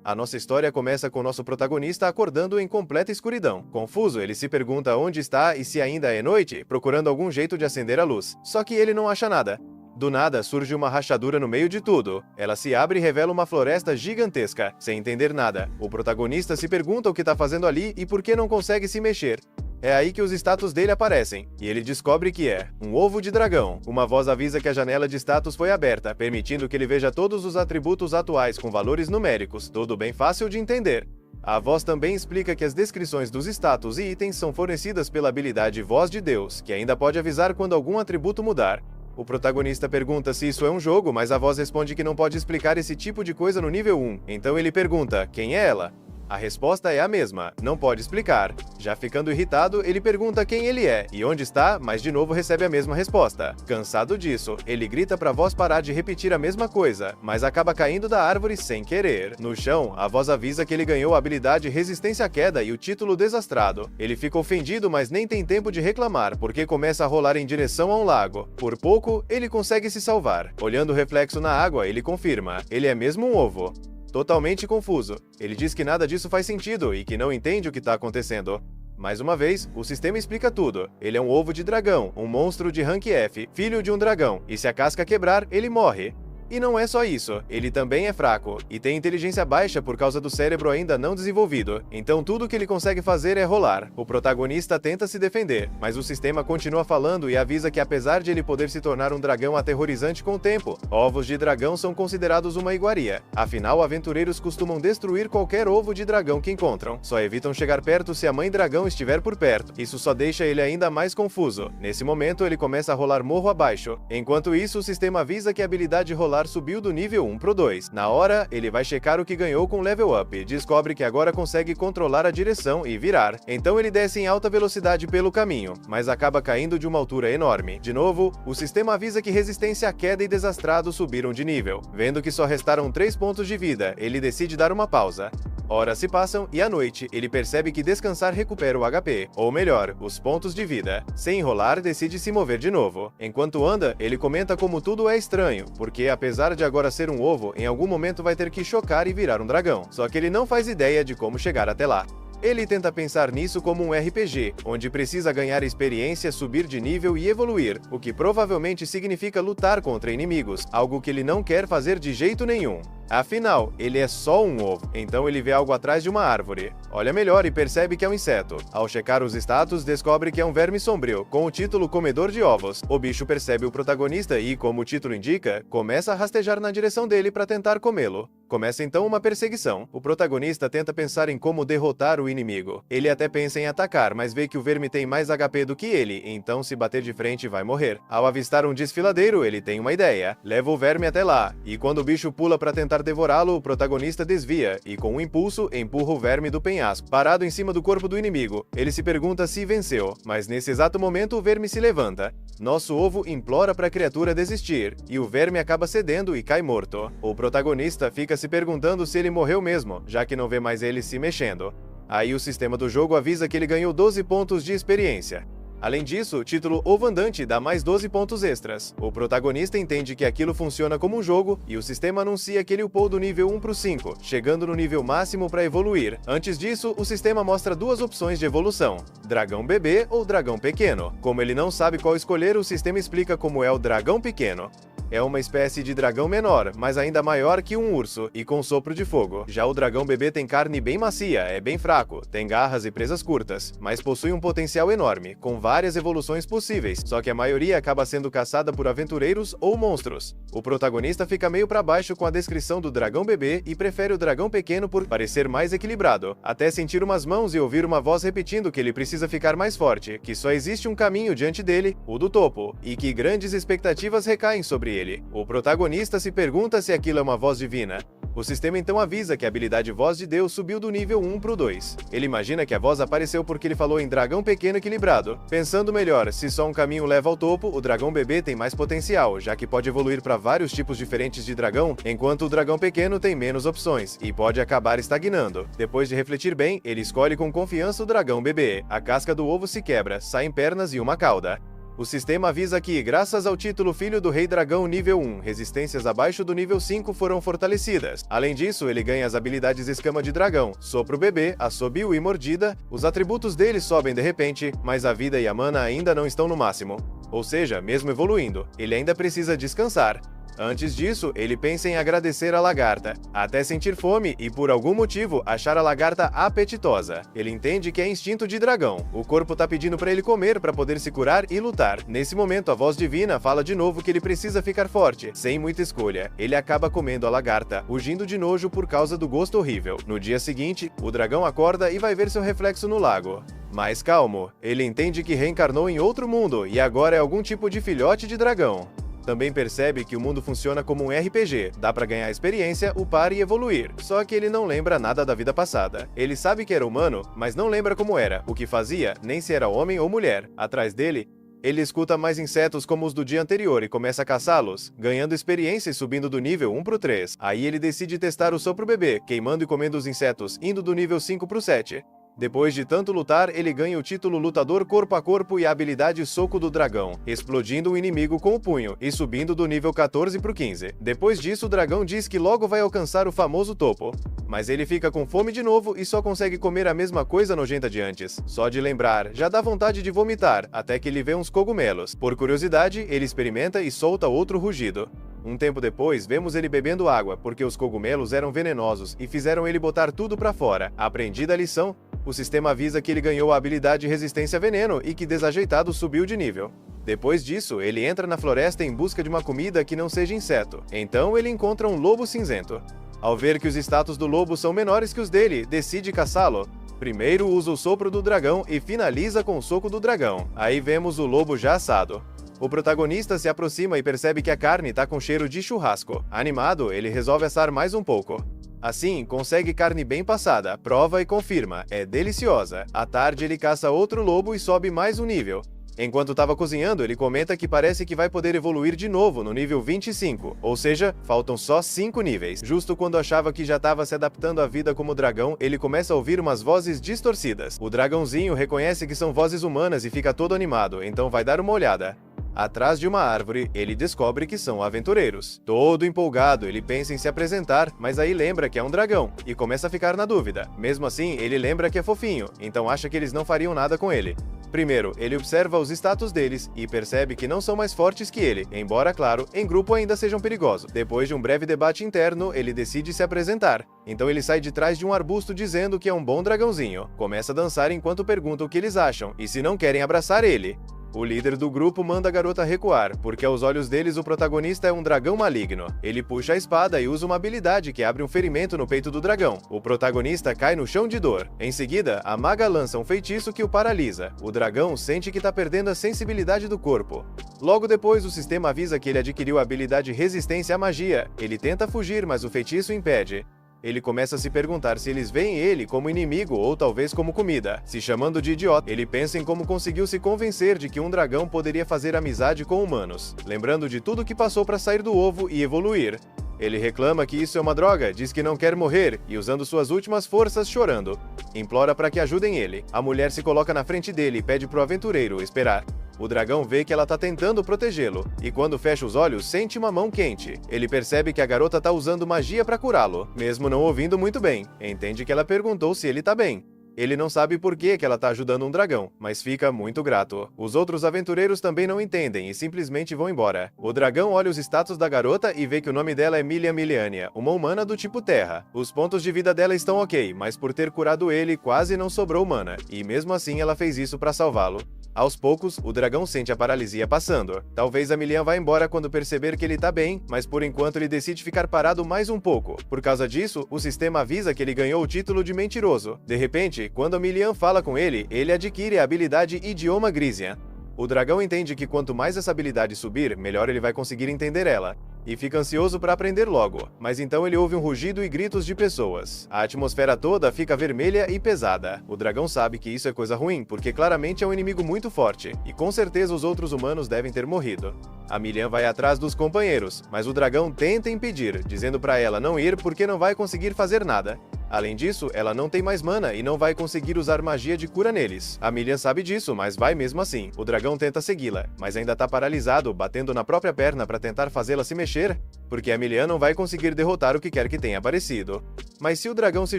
A nossa história começa com nosso protagonista acordando em completa escuridão. Confuso, ele se pergunta onde está e se ainda é noite, procurando algum jeito de acender a luz. Só que ele não acha nada. Do nada, surge uma rachadura no meio de tudo. Ela se abre e revela uma floresta gigantesca, sem entender nada. O protagonista se pergunta o que está fazendo ali e por que não consegue se mexer. É aí que os status dele aparecem, e ele descobre que é um ovo de dragão. Uma voz avisa que a janela de status foi aberta, permitindo que ele veja todos os atributos atuais com valores numéricos, tudo bem fácil de entender. A voz também explica que as descrições dos status e itens são fornecidas pela habilidade Voz de Deus, que ainda pode avisar quando algum atributo mudar. O protagonista pergunta se isso é um jogo, mas a voz responde que não pode explicar esse tipo de coisa no nível 1. Então ele pergunta, quem é ela? A resposta é a mesma, não pode explicar. Já ficando irritado, ele pergunta quem ele é e onde está, mas de novo recebe a mesma resposta. Cansado disso, ele grita para a voz parar de repetir a mesma coisa, mas acaba caindo da árvore sem querer. No chão, a voz avisa que ele ganhou a habilidade Resistência à Queda e o título Desastrado. Ele fica ofendido, mas nem tem tempo de reclamar, porque começa a rolar em direção a um lago. Por pouco, ele consegue se salvar. Olhando o reflexo na água, ele confirma, ele é mesmo um ovo. Totalmente confuso. Ele diz que nada disso faz sentido e que não entende o que está acontecendo. Mais uma vez, o sistema explica tudo. Ele é um ovo de dragão, um monstro de rank F, filho de um dragão, e se a casca quebrar, ele morre. E não é só isso, ele também é fraco, e tem inteligência baixa por causa do cérebro ainda não desenvolvido, então tudo que ele consegue fazer é rolar. O protagonista tenta se defender, mas o sistema continua falando e avisa que apesar de ele poder se tornar um dragão aterrorizante com o tempo, ovos de dragão são considerados uma iguaria. Afinal, aventureiros costumam destruir qualquer ovo de dragão que encontram, só evitam chegar perto se a mãe dragão estiver por perto. Isso só deixa ele ainda mais confuso. Nesse momento, ele começa a rolar morro abaixo. Enquanto isso, o sistema avisa que a habilidade rolar subiu do nível 1 pro 2. Na hora, ele vai checar o que ganhou com level up, descobre que agora consegue controlar a direção e virar. Então ele desce em alta velocidade pelo caminho, mas acaba caindo de uma altura enorme. De novo, o sistema avisa que Resistência à Queda e Desastrado subiram de nível. Vendo que só restaram 3 pontos de vida, ele decide dar uma pausa. Horas se passam e à noite, ele percebe que descansar recupera o HP, ou melhor, os pontos de vida. Sem enrolar, decide se mover de novo. Enquanto anda, ele comenta como tudo é estranho, porque apesar de agora ser um ovo, em algum momento vai ter que chocar e virar um dragão. Só que ele não faz ideia de como chegar até lá. Ele tenta pensar nisso como um RPG, onde precisa ganhar experiência, subir de nível e evoluir, o que provavelmente significa lutar contra inimigos, algo que ele não quer fazer de jeito nenhum. Afinal, ele é só um ovo, então ele vê algo atrás de uma árvore. Olha melhor e percebe que é um inseto. Ao checar os status, descobre que é um verme sombrio, com o título Comedor de Ovos. O bicho percebe o protagonista e, como o título indica, começa a rastejar na direção dele para tentar comê-lo. Começa então uma perseguição. O protagonista tenta pensar em como derrotar o inimigo. Ele até pensa em atacar, mas vê que o verme tem mais HP do que ele, então se bater de frente vai morrer. Ao avistar um desfiladeiro, ele tem uma ideia. Leva o verme até lá, e quando o bicho pula para tentar devorá-lo, o protagonista desvia, e com um impulso, empurra o verme do penhasco, parado em cima do corpo do inimigo. Ele se pergunta se venceu, mas nesse exato momento o verme se levanta. Nosso ovo implora para a criatura desistir, e o verme acaba cedendo e cai morto. O protagonista fica se perguntando se ele morreu mesmo, já que não vê mais ele se mexendo. Aí o sistema do jogo avisa que ele ganhou 12 pontos de experiência. Além disso, o título Ovo Andante dá mais 12 pontos extras. O protagonista entende que aquilo funciona como um jogo e o sistema anuncia que ele upou do nível 1 pro 5, chegando no nível máximo para evoluir. Antes disso, o sistema mostra duas opções de evolução: Dragão Bebê ou Dragão Pequeno. Como ele não sabe qual escolher, o sistema explica como é o Dragão Pequeno. É uma espécie de dragão menor, mas ainda maior que um urso, e com sopro de fogo. Já o dragão bebê tem carne bem macia, é bem fraco, tem garras e presas curtas, mas possui um potencial enorme, com várias evoluções possíveis, só que a maioria acaba sendo caçada por aventureiros ou monstros. O protagonista fica meio pra baixo com a descrição do dragão bebê e prefere o dragão pequeno por parecer mais equilibrado, até sentir umas mãos e ouvir uma voz repetindo que ele precisa ficar mais forte, que só existe um caminho diante dele, o do topo, e que grandes expectativas recaem sobre ele. O protagonista se pergunta se aquilo é uma voz divina. O sistema então avisa que a habilidade Voz de Deus subiu do nível 1 pro 2. Ele imagina que a voz apareceu porque ele falou em dragão pequeno equilibrado. Pensando melhor, se só um caminho leva ao topo, o dragão bebê tem mais potencial, já que pode evoluir para vários tipos diferentes de dragão, enquanto o dragão pequeno tem menos opções, e pode acabar estagnando. Depois de refletir bem, ele escolhe com confiança o dragão bebê. A casca do ovo se quebra, saem pernas e uma cauda. O sistema avisa que, graças ao título Filho do Rei Dragão nível 1, resistências abaixo do nível 5 foram fortalecidas. Além disso, ele ganha as habilidades Escama de Dragão, Sopro Bebê, Assobio e Mordida. Os atributos dele sobem de repente, mas a vida e a mana ainda não estão no máximo. Ou seja, mesmo evoluindo, ele ainda precisa descansar. Antes disso, ele pensa em agradecer a lagarta, até sentir fome e, por algum motivo, achar a lagarta apetitosa. Ele entende que é instinto de dragão. O corpo tá pedindo para ele comer para poder se curar e lutar. Nesse momento, a voz divina fala de novo que ele precisa ficar forte, sem muita escolha. Ele acaba comendo a lagarta, rugindo de nojo por causa do gosto horrível. No dia seguinte, o dragão acorda e vai ver seu reflexo no lago. Mais calmo, ele entende que reencarnou em outro mundo e agora é algum tipo de filhote de dragão. Também percebe que o mundo funciona como um RPG, dá pra ganhar experiência, upar e evoluir, só que ele não lembra nada da vida passada. Ele sabe que era humano, mas não lembra como era, o que fazia, nem se era homem ou mulher. Atrás dele, ele escuta mais insetos como os do dia anterior e começa a caçá-los, ganhando experiência e subindo do nível 1 pro 3. Aí ele decide testar o Sopro Bebê, queimando e comendo os insetos, indo do nível 5 pro 7. Depois de tanto lutar, ele ganha o título Lutador Corpo a Corpo e a habilidade Soco do Dragão, explodindo o inimigo com o punho e subindo do nível 14 pro 15. Depois disso, o dragão diz que logo vai alcançar o famoso topo. Mas ele fica com fome de novo e só consegue comer a mesma coisa nojenta de antes. Só de lembrar, já dá vontade de vomitar, até que ele vê uns cogumelos. Por curiosidade, ele experimenta e solta outro rugido. Um tempo depois, vemos ele bebendo água, porque os cogumelos eram venenosos e fizeram ele botar tudo pra fora. Aprendida a lição, o sistema avisa que ele ganhou a habilidade Resistência a Veneno e que desajeitado subiu de nível. Depois disso, ele entra na floresta em busca de uma comida que não seja inseto. Então ele encontra um lobo cinzento. Ao ver que os status do lobo são menores que os dele, decide caçá-lo. Primeiro usa o Sopro do Dragão e finaliza com o Soco do Dragão. Aí vemos o lobo já assado. O protagonista se aproxima e percebe que a carne tá com cheiro de churrasco. Animado, ele resolve assar mais um pouco. Assim, consegue carne bem passada, prova e confirma, é deliciosa. À tarde ele caça outro lobo e sobe mais um nível. Enquanto estava cozinhando, ele comenta que parece que vai poder evoluir de novo no nível 25, ou seja, faltam só 5 níveis. Justo quando achava que já estava se adaptando à vida como dragão, ele começa a ouvir umas vozes distorcidas. O dragãozinho reconhece que são vozes humanas e fica todo animado, então vai dar uma olhada. Atrás de uma árvore, ele descobre que são aventureiros. Todo empolgado, ele pensa em se apresentar, mas aí lembra que é um dragão, e começa a ficar na dúvida. Mesmo assim, ele lembra que é fofinho, então acha que eles não fariam nada com ele. Primeiro, ele observa os status deles e percebe que não são mais fortes que ele, embora, claro, em grupo ainda sejam perigosos. Depois de um breve debate interno, ele decide se apresentar. Então ele sai de trás de um arbusto dizendo que é um bom dragãozinho. Começa a dançar enquanto pergunta o que eles acham, e se não querem abraçar ele. O líder do grupo manda a garota recuar, porque aos olhos deles o protagonista é um dragão maligno. Ele puxa a espada e usa uma habilidade que abre um ferimento no peito do dragão. O protagonista cai no chão de dor. Em seguida, a maga lança um feitiço que o paralisa. O dragão sente que está perdendo a sensibilidade do corpo. Logo depois, o sistema avisa que ele adquiriu a habilidade Resistência à Magia. Ele tenta fugir, mas o feitiço impede. Ele começa a se perguntar se eles veem ele como inimigo ou talvez como comida. Se chamando de idiota, ele pensa em como conseguiu se convencer de que um dragão poderia fazer amizade com humanos, lembrando de tudo que passou para sair do ovo e evoluir. Ele reclama que isso é uma droga, diz que não quer morrer e, usando suas últimas forças, chorando, implora para que ajudem ele. A mulher se coloca na frente dele e pede pro aventureiro esperar. O dragão vê que ela tá tentando protegê-lo, e quando fecha os olhos, sente uma mão quente. Ele percebe que a garota tá usando magia para curá-lo, mesmo não ouvindo muito bem. Entende que ela perguntou se ele tá bem. Ele não sabe por que ela tá ajudando um dragão, mas fica muito grato. Os outros aventureiros também não entendem e simplesmente vão embora. O dragão olha os status da garota e vê que o nome dela é Milia Miliania, uma humana do tipo Terra. Os pontos de vida dela estão ok, mas por ter curado ele, quase não sobrou mana, e mesmo assim ela fez isso para salvá-lo. Aos poucos, o dragão sente a paralisia passando. Talvez a Milian vá embora quando perceber que ele tá bem, mas por enquanto ele decide ficar parado mais um pouco. Por causa disso, o sistema avisa que ele ganhou o título de mentiroso. De repente, quando a Milian fala com ele, ele adquire a habilidade Idioma Grisian. O dragão entende que quanto mais essa habilidade subir, melhor ele vai conseguir entender ela, e fica ansioso para aprender logo. Mas então ele ouve um rugido e gritos de pessoas. A atmosfera toda fica vermelha e pesada. O dragão sabe que isso é coisa ruim, porque claramente é um inimigo muito forte, e com certeza os outros humanos devem ter morrido. A Milian vai atrás dos companheiros, mas o dragão tenta impedir, dizendo para ela não ir porque não vai conseguir fazer nada. Além disso, ela não tem mais mana e não vai conseguir usar magia de cura neles. A Milian sabe disso, mas vai mesmo assim. O dragão tenta segui-la, mas ainda tá paralisado, batendo na própria perna para tentar fazê-la se mexer, porque a Milian não vai conseguir derrotar o que quer que tenha aparecido. Mas se o dragão se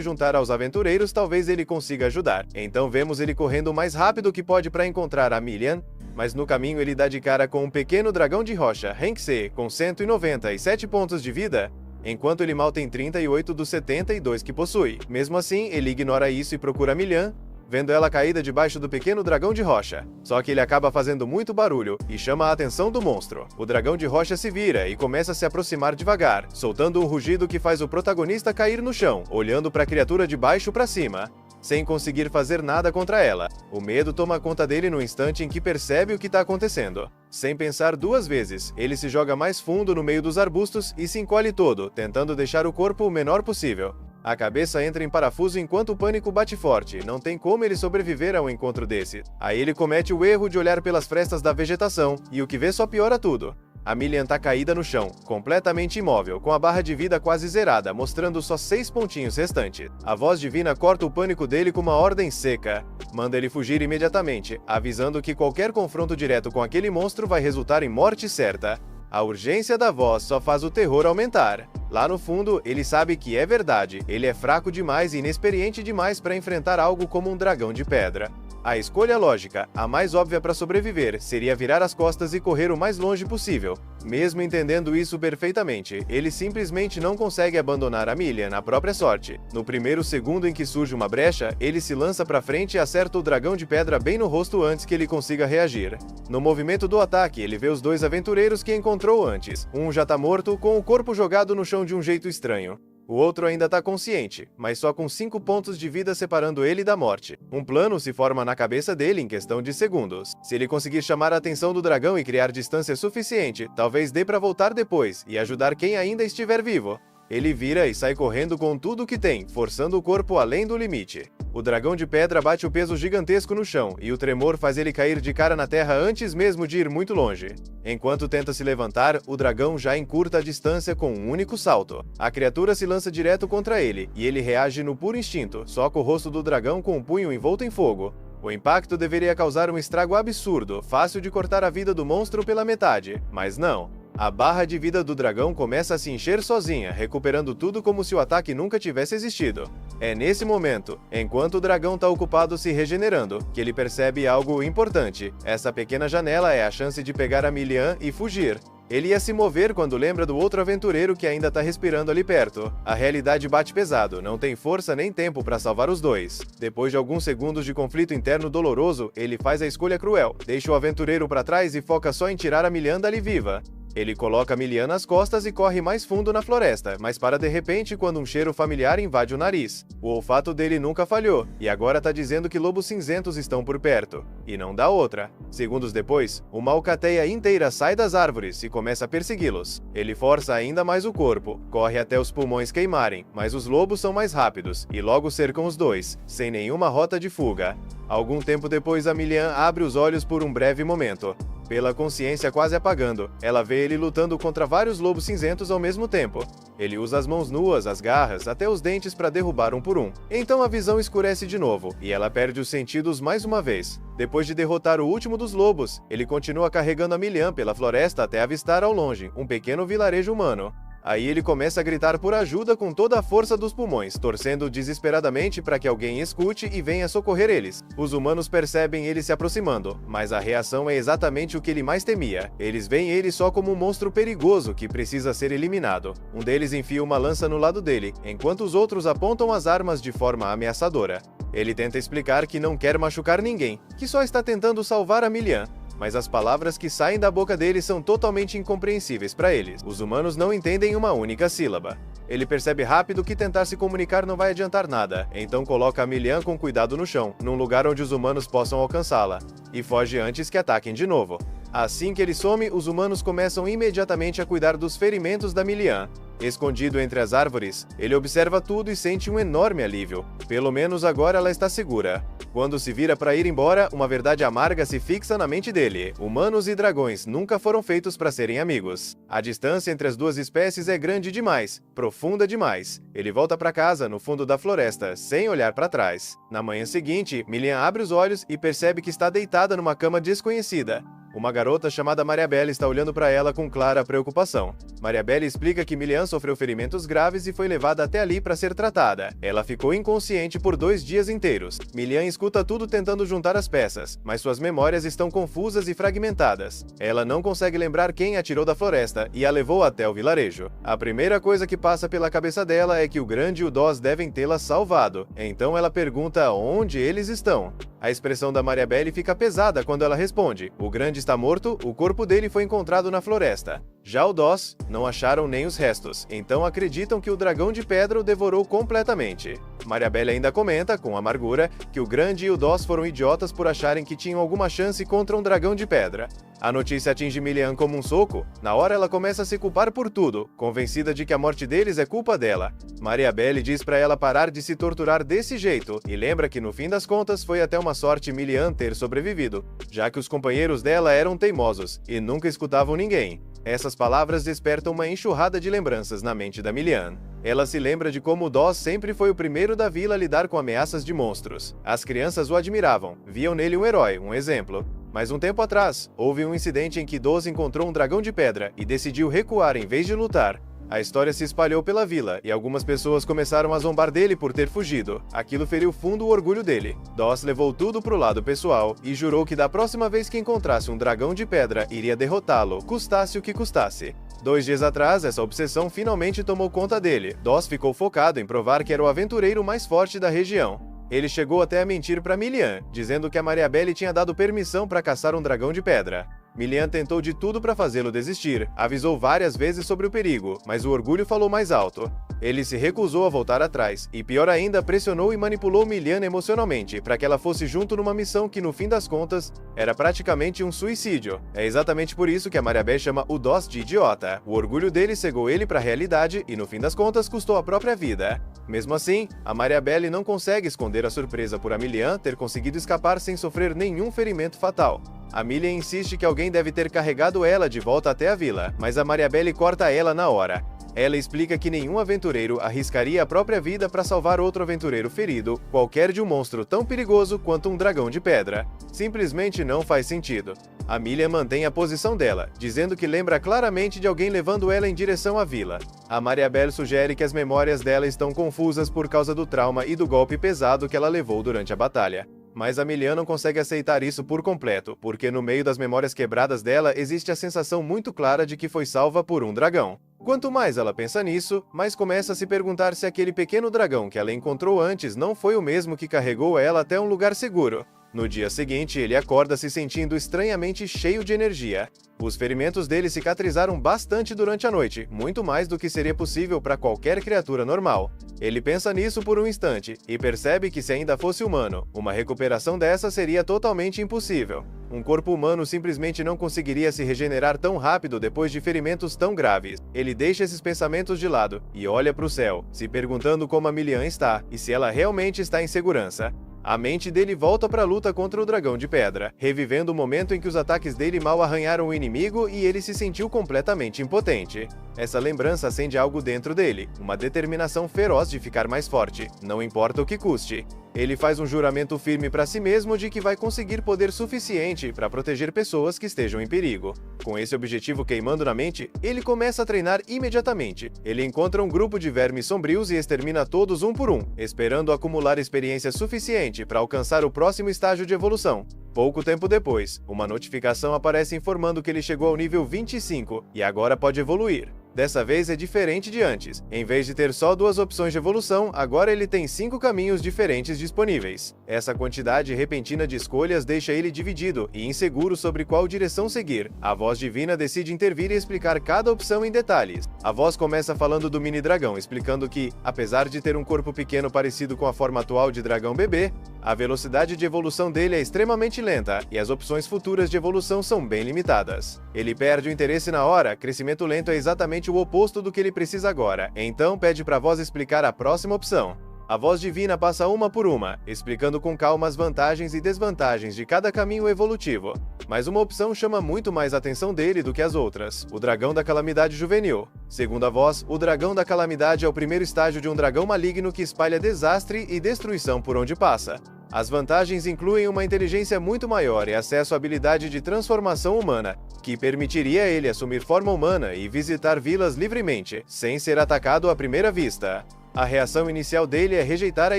juntar aos aventureiros, talvez ele consiga ajudar. Então vemos ele correndo o mais rápido que pode para encontrar a Milian, mas no caminho ele dá de cara com um pequeno dragão de rocha, Henxie, com 197 pontos de vida, enquanto ele mal tem 38 dos 72 que possui. Mesmo assim, ele ignora isso e procura Milian, vendo ela caída debaixo do pequeno dragão de rocha. Só que ele acaba fazendo muito barulho e chama a atenção do monstro. O dragão de rocha se vira e começa a se aproximar devagar, soltando um rugido que faz o protagonista cair no chão, olhando para a criatura de baixo para cima, sem conseguir fazer nada contra ela. O medo toma conta dele no instante em que percebe o que está acontecendo. Sem pensar duas vezes, ele se joga mais fundo no meio dos arbustos e se encolhe todo, tentando deixar o corpo o menor possível. A cabeça entra em parafuso enquanto o pânico bate forte, não tem como ele sobreviver a um encontro desse. Aí ele comete o erro de olhar pelas frestas da vegetação, e o que vê só piora tudo. A Milian tá caída no chão, completamente imóvel, com a barra de vida quase zerada, mostrando só 6 pontinhos restantes. A voz divina corta o pânico dele com uma ordem seca. Manda ele fugir imediatamente, avisando que qualquer confronto direto com aquele monstro vai resultar em morte certa. A urgência da voz só faz o terror aumentar. Lá no fundo, ele sabe que é verdade, ele é fraco demais e inexperiente demais para enfrentar algo como um dragão de pedra. A escolha lógica, a mais óbvia para sobreviver, seria virar as costas e correr o mais longe possível. Mesmo entendendo isso perfeitamente, ele simplesmente não consegue abandonar a Milian na própria sorte. No primeiro segundo em que surge uma brecha, ele se lança para frente e acerta o dragão de pedra bem no rosto antes que ele consiga reagir. No movimento do ataque, ele vê os dois aventureiros que encontrou antes. Um já tá morto, com o corpo jogado no chão de um jeito estranho. O outro ainda tá consciente, mas só com 5 pontos de vida separando ele da morte. Um plano se forma na cabeça dele em questão de segundos. Se ele conseguir chamar a atenção do dragão e criar distância suficiente, talvez dê pra voltar depois e ajudar quem ainda estiver vivo. Ele vira e sai correndo com tudo o que tem, forçando o corpo além do limite. O dragão de pedra bate o peso gigantesco no chão, e o tremor faz ele cair de cara na terra antes mesmo de ir muito longe. Enquanto tenta se levantar, o dragão já encurta a distância com um único salto. A criatura se lança direto contra ele, e ele reage no puro instinto, soca o rosto do dragão com um punho envolto em fogo. O impacto deveria causar um estrago absurdo, fácil de cortar a vida do monstro pela metade, mas não. A barra de vida do dragão começa a se encher sozinha, recuperando tudo como se o ataque nunca tivesse existido. É nesse momento, enquanto o dragão está ocupado se regenerando, que ele percebe algo importante. Essa pequena janela é a chance de pegar a Milian e fugir. Ele ia se mover quando lembra do outro aventureiro que ainda tá respirando ali perto. A realidade bate pesado, não tem força nem tempo para salvar os dois. Depois de alguns segundos de conflito interno doloroso, ele faz a escolha cruel, deixa o aventureiro para trás e foca só em tirar a Milian dali viva. Ele coloca a Milian nas costas e corre mais fundo na floresta, mas para de repente quando um cheiro familiar invade o nariz. O olfato dele nunca falhou, e agora tá dizendo que lobos cinzentos estão por perto. E não dá outra. Segundos depois, uma alcateia inteira sai das árvores e começa a persegui-los. Ele força ainda mais o corpo, corre até os pulmões queimarem, mas os lobos são mais rápidos, e logo cercam os dois, sem nenhuma rota de fuga. Algum tempo depois, a Milian abre os olhos por um breve momento. Pela consciência quase apagando, ela vê ele lutando contra vários lobos cinzentos ao mesmo tempo. Ele usa as mãos nuas, as garras, até os dentes para derrubar um por um. Então a visão escurece de novo, e ela perde os sentidos mais uma vez. Depois de derrotar o último dos lobos, ele continua carregando a Milian pela floresta até avistar ao longe um pequeno vilarejo humano. Aí ele começa a gritar por ajuda com toda a força dos pulmões, torcendo desesperadamente para que alguém escute e venha socorrer eles. Os humanos percebem ele se aproximando, mas a reação é exatamente o que ele mais temia. Eles veem ele só como um monstro perigoso que precisa ser eliminado. Um deles enfia uma lança no lado dele, enquanto os outros apontam as armas de forma ameaçadora. Ele tenta explicar que não quer machucar ninguém, que só está tentando salvar a Milian. Mas as palavras que saem da boca dele são totalmente incompreensíveis para eles. Os humanos não entendem uma única sílaba. Ele percebe rápido que tentar se comunicar não vai adiantar nada, então coloca a Milian com cuidado no chão, num lugar onde os humanos possam alcançá-la, e foge antes que ataquem de novo. Assim que ele some, os humanos começam imediatamente a cuidar dos ferimentos da Milian. Escondido entre as árvores, ele observa tudo e sente um enorme alívio. Pelo menos agora ela está segura. Quando se vira para ir embora, uma verdade amarga se fixa na mente dele. Humanos e dragões nunca foram feitos para serem amigos. A distância entre as duas espécies é grande demais, profunda demais. Ele volta para casa, no fundo da floresta, sem olhar para trás. Na manhã seguinte, Milian abre os olhos e percebe que está deitada numa cama desconhecida. Uma garota chamada Mariabelle está olhando para ela com clara preocupação. Mariabelle explica que Milian sofreu ferimentos graves e foi levada até ali para ser tratada. Ela ficou inconsciente por 2 dias inteiros. Milian escuta tudo tentando juntar as peças, mas suas memórias estão confusas e fragmentadas. Ela não consegue lembrar quem a tirou da floresta e a levou até o vilarejo. A primeira coisa que passa pela cabeça dela é que o Grande e o Doss devem tê-la salvado. Então ela pergunta onde eles estão. A expressão da Mariabelle fica pesada quando ela responde: o Grande está morto, o corpo dele foi encontrado na floresta. Já o Doss, não acharam nem os restos, então acreditam que o dragão de pedra o devorou completamente. Mariabelle ainda comenta, com amargura, que o Grande e o Doss foram idiotas por acharem que tinham alguma chance contra um dragão de pedra. A notícia atinge Milian como um soco. Na hora ela começa a se culpar por tudo, convencida de que a morte deles é culpa dela. Mariabelle diz para ela parar de se torturar desse jeito, e lembra que no fim das contas foi até uma sorte Milian ter sobrevivido, já que os companheiros dela eram teimosos, e nunca escutavam ninguém. Essas palavras despertam uma enxurrada de lembranças na mente da Milian. Ela se lembra de como o Doss sempre foi o primeiro da vila a lidar com ameaças de monstros. As crianças o admiravam, viam nele um herói, um exemplo. Mas um tempo atrás, houve um incidente em que Doss encontrou um dragão de pedra e decidiu recuar em vez de lutar. A história se espalhou pela vila e algumas pessoas começaram a zombar dele por ter fugido. Aquilo feriu fundo o orgulho dele. Doss levou tudo pro lado pessoal e jurou que da próxima vez que encontrasse um dragão de pedra, iria derrotá-lo, custasse o que custasse. 2 dias atrás, essa obsessão finalmente tomou conta dele. Doss ficou focado em provar que era o aventureiro mais forte da região. Ele chegou até a mentir para Milian, dizendo que a Mariabelle tinha dado permissão para caçar um dragão de pedra. Milian tentou de tudo para fazê-lo desistir, avisou várias vezes sobre o perigo, mas o orgulho falou mais alto. Ele se recusou a voltar atrás, e pior ainda, pressionou e manipulou Milian emocionalmente para que ela fosse junto numa missão que, no fim das contas, era praticamente um suicídio. É exatamente por isso que a Mariabelle chama o Doss de idiota. O orgulho dele cegou ele para a realidade e, no fim das contas, custou a própria vida. Mesmo assim, a Mariabelle não consegue esconder a surpresa por a Milian ter conseguido escapar sem sofrer nenhum ferimento fatal. A Milian insiste que alguém deve ter carregado ela de volta até a vila, mas a Mariabelle corta ela na hora. Ela explica que nenhum aventureiro arriscaria a própria vida para salvar outro aventureiro ferido, qualquer de um monstro tão perigoso quanto um dragão de pedra. Simplesmente não faz sentido. A Milian mantém a posição dela, dizendo que lembra claramente de alguém levando ela em direção à vila. A Mariabelle sugere que as memórias dela estão confusas por causa do trauma e do golpe pesado que ela levou durante a batalha. Mas a Milian não consegue aceitar isso por completo, porque no meio das memórias quebradas dela existe a sensação muito clara de que foi salva por um dragão. Quanto mais ela pensa nisso, mais começa a se perguntar se aquele pequeno dragão que ela encontrou antes não foi o mesmo que carregou ela até um lugar seguro. No dia seguinte, ele acorda se sentindo estranhamente cheio de energia. Os ferimentos dele cicatrizaram bastante durante a noite, muito mais do que seria possível para qualquer criatura normal. Ele pensa nisso por um instante e percebe que se ainda fosse humano, uma recuperação dessa seria totalmente impossível. Um corpo humano simplesmente não conseguiria se regenerar tão rápido depois de ferimentos tão graves. Ele deixa esses pensamentos de lado e olha para o céu, se perguntando como a Milian está e se ela realmente está em segurança. A mente dele volta para a luta contra o dragão de pedra, revivendo o momento em que os ataques dele mal arranharam o inimigo e ele se sentiu completamente impotente. Essa lembrança acende algo dentro dele, uma determinação feroz de ficar mais forte, não importa o que custe. Ele faz um juramento firme para si mesmo de que vai conseguir poder suficiente para proteger pessoas que estejam em perigo. Com esse objetivo queimando na mente, ele começa a treinar imediatamente. Ele encontra um grupo de vermes sombrios e extermina todos um por um, esperando acumular experiência suficiente para alcançar o próximo estágio de evolução. Pouco tempo depois, uma notificação aparece informando que ele chegou ao nível 25 e agora pode evoluir. Dessa vez é diferente de antes. Em vez de ter só 2 opções de evolução, agora ele tem 5 caminhos diferentes disponíveis. Essa quantidade repentina de escolhas deixa ele dividido e inseguro sobre qual direção seguir. A voz divina decide intervir e explicar cada opção em detalhes. A voz começa falando do mini dragão, explicando que, apesar de ter um corpo pequeno parecido com a forma atual de dragão bebê, a velocidade de evolução dele é extremamente lenta e as opções futuras de evolução são bem limitadas. Ele perde o interesse na hora, crescimento lento é exatamente o oposto do que ele precisa agora, então pede para a voz explicar a próxima opção. A voz divina passa uma por uma, explicando com calma as vantagens e desvantagens de cada caminho evolutivo. Mas uma opção chama muito mais a atenção dele do que as outras: o dragão da calamidade juvenil. Segundo a voz, o dragão da calamidade é o primeiro estágio de um dragão maligno que espalha desastre e destruição por onde passa. As vantagens incluem uma inteligência muito maior e acesso à habilidade de transformação humana, que permitiria a ele assumir forma humana e visitar vilas livremente, sem ser atacado à primeira vista. A reação inicial dele é rejeitar a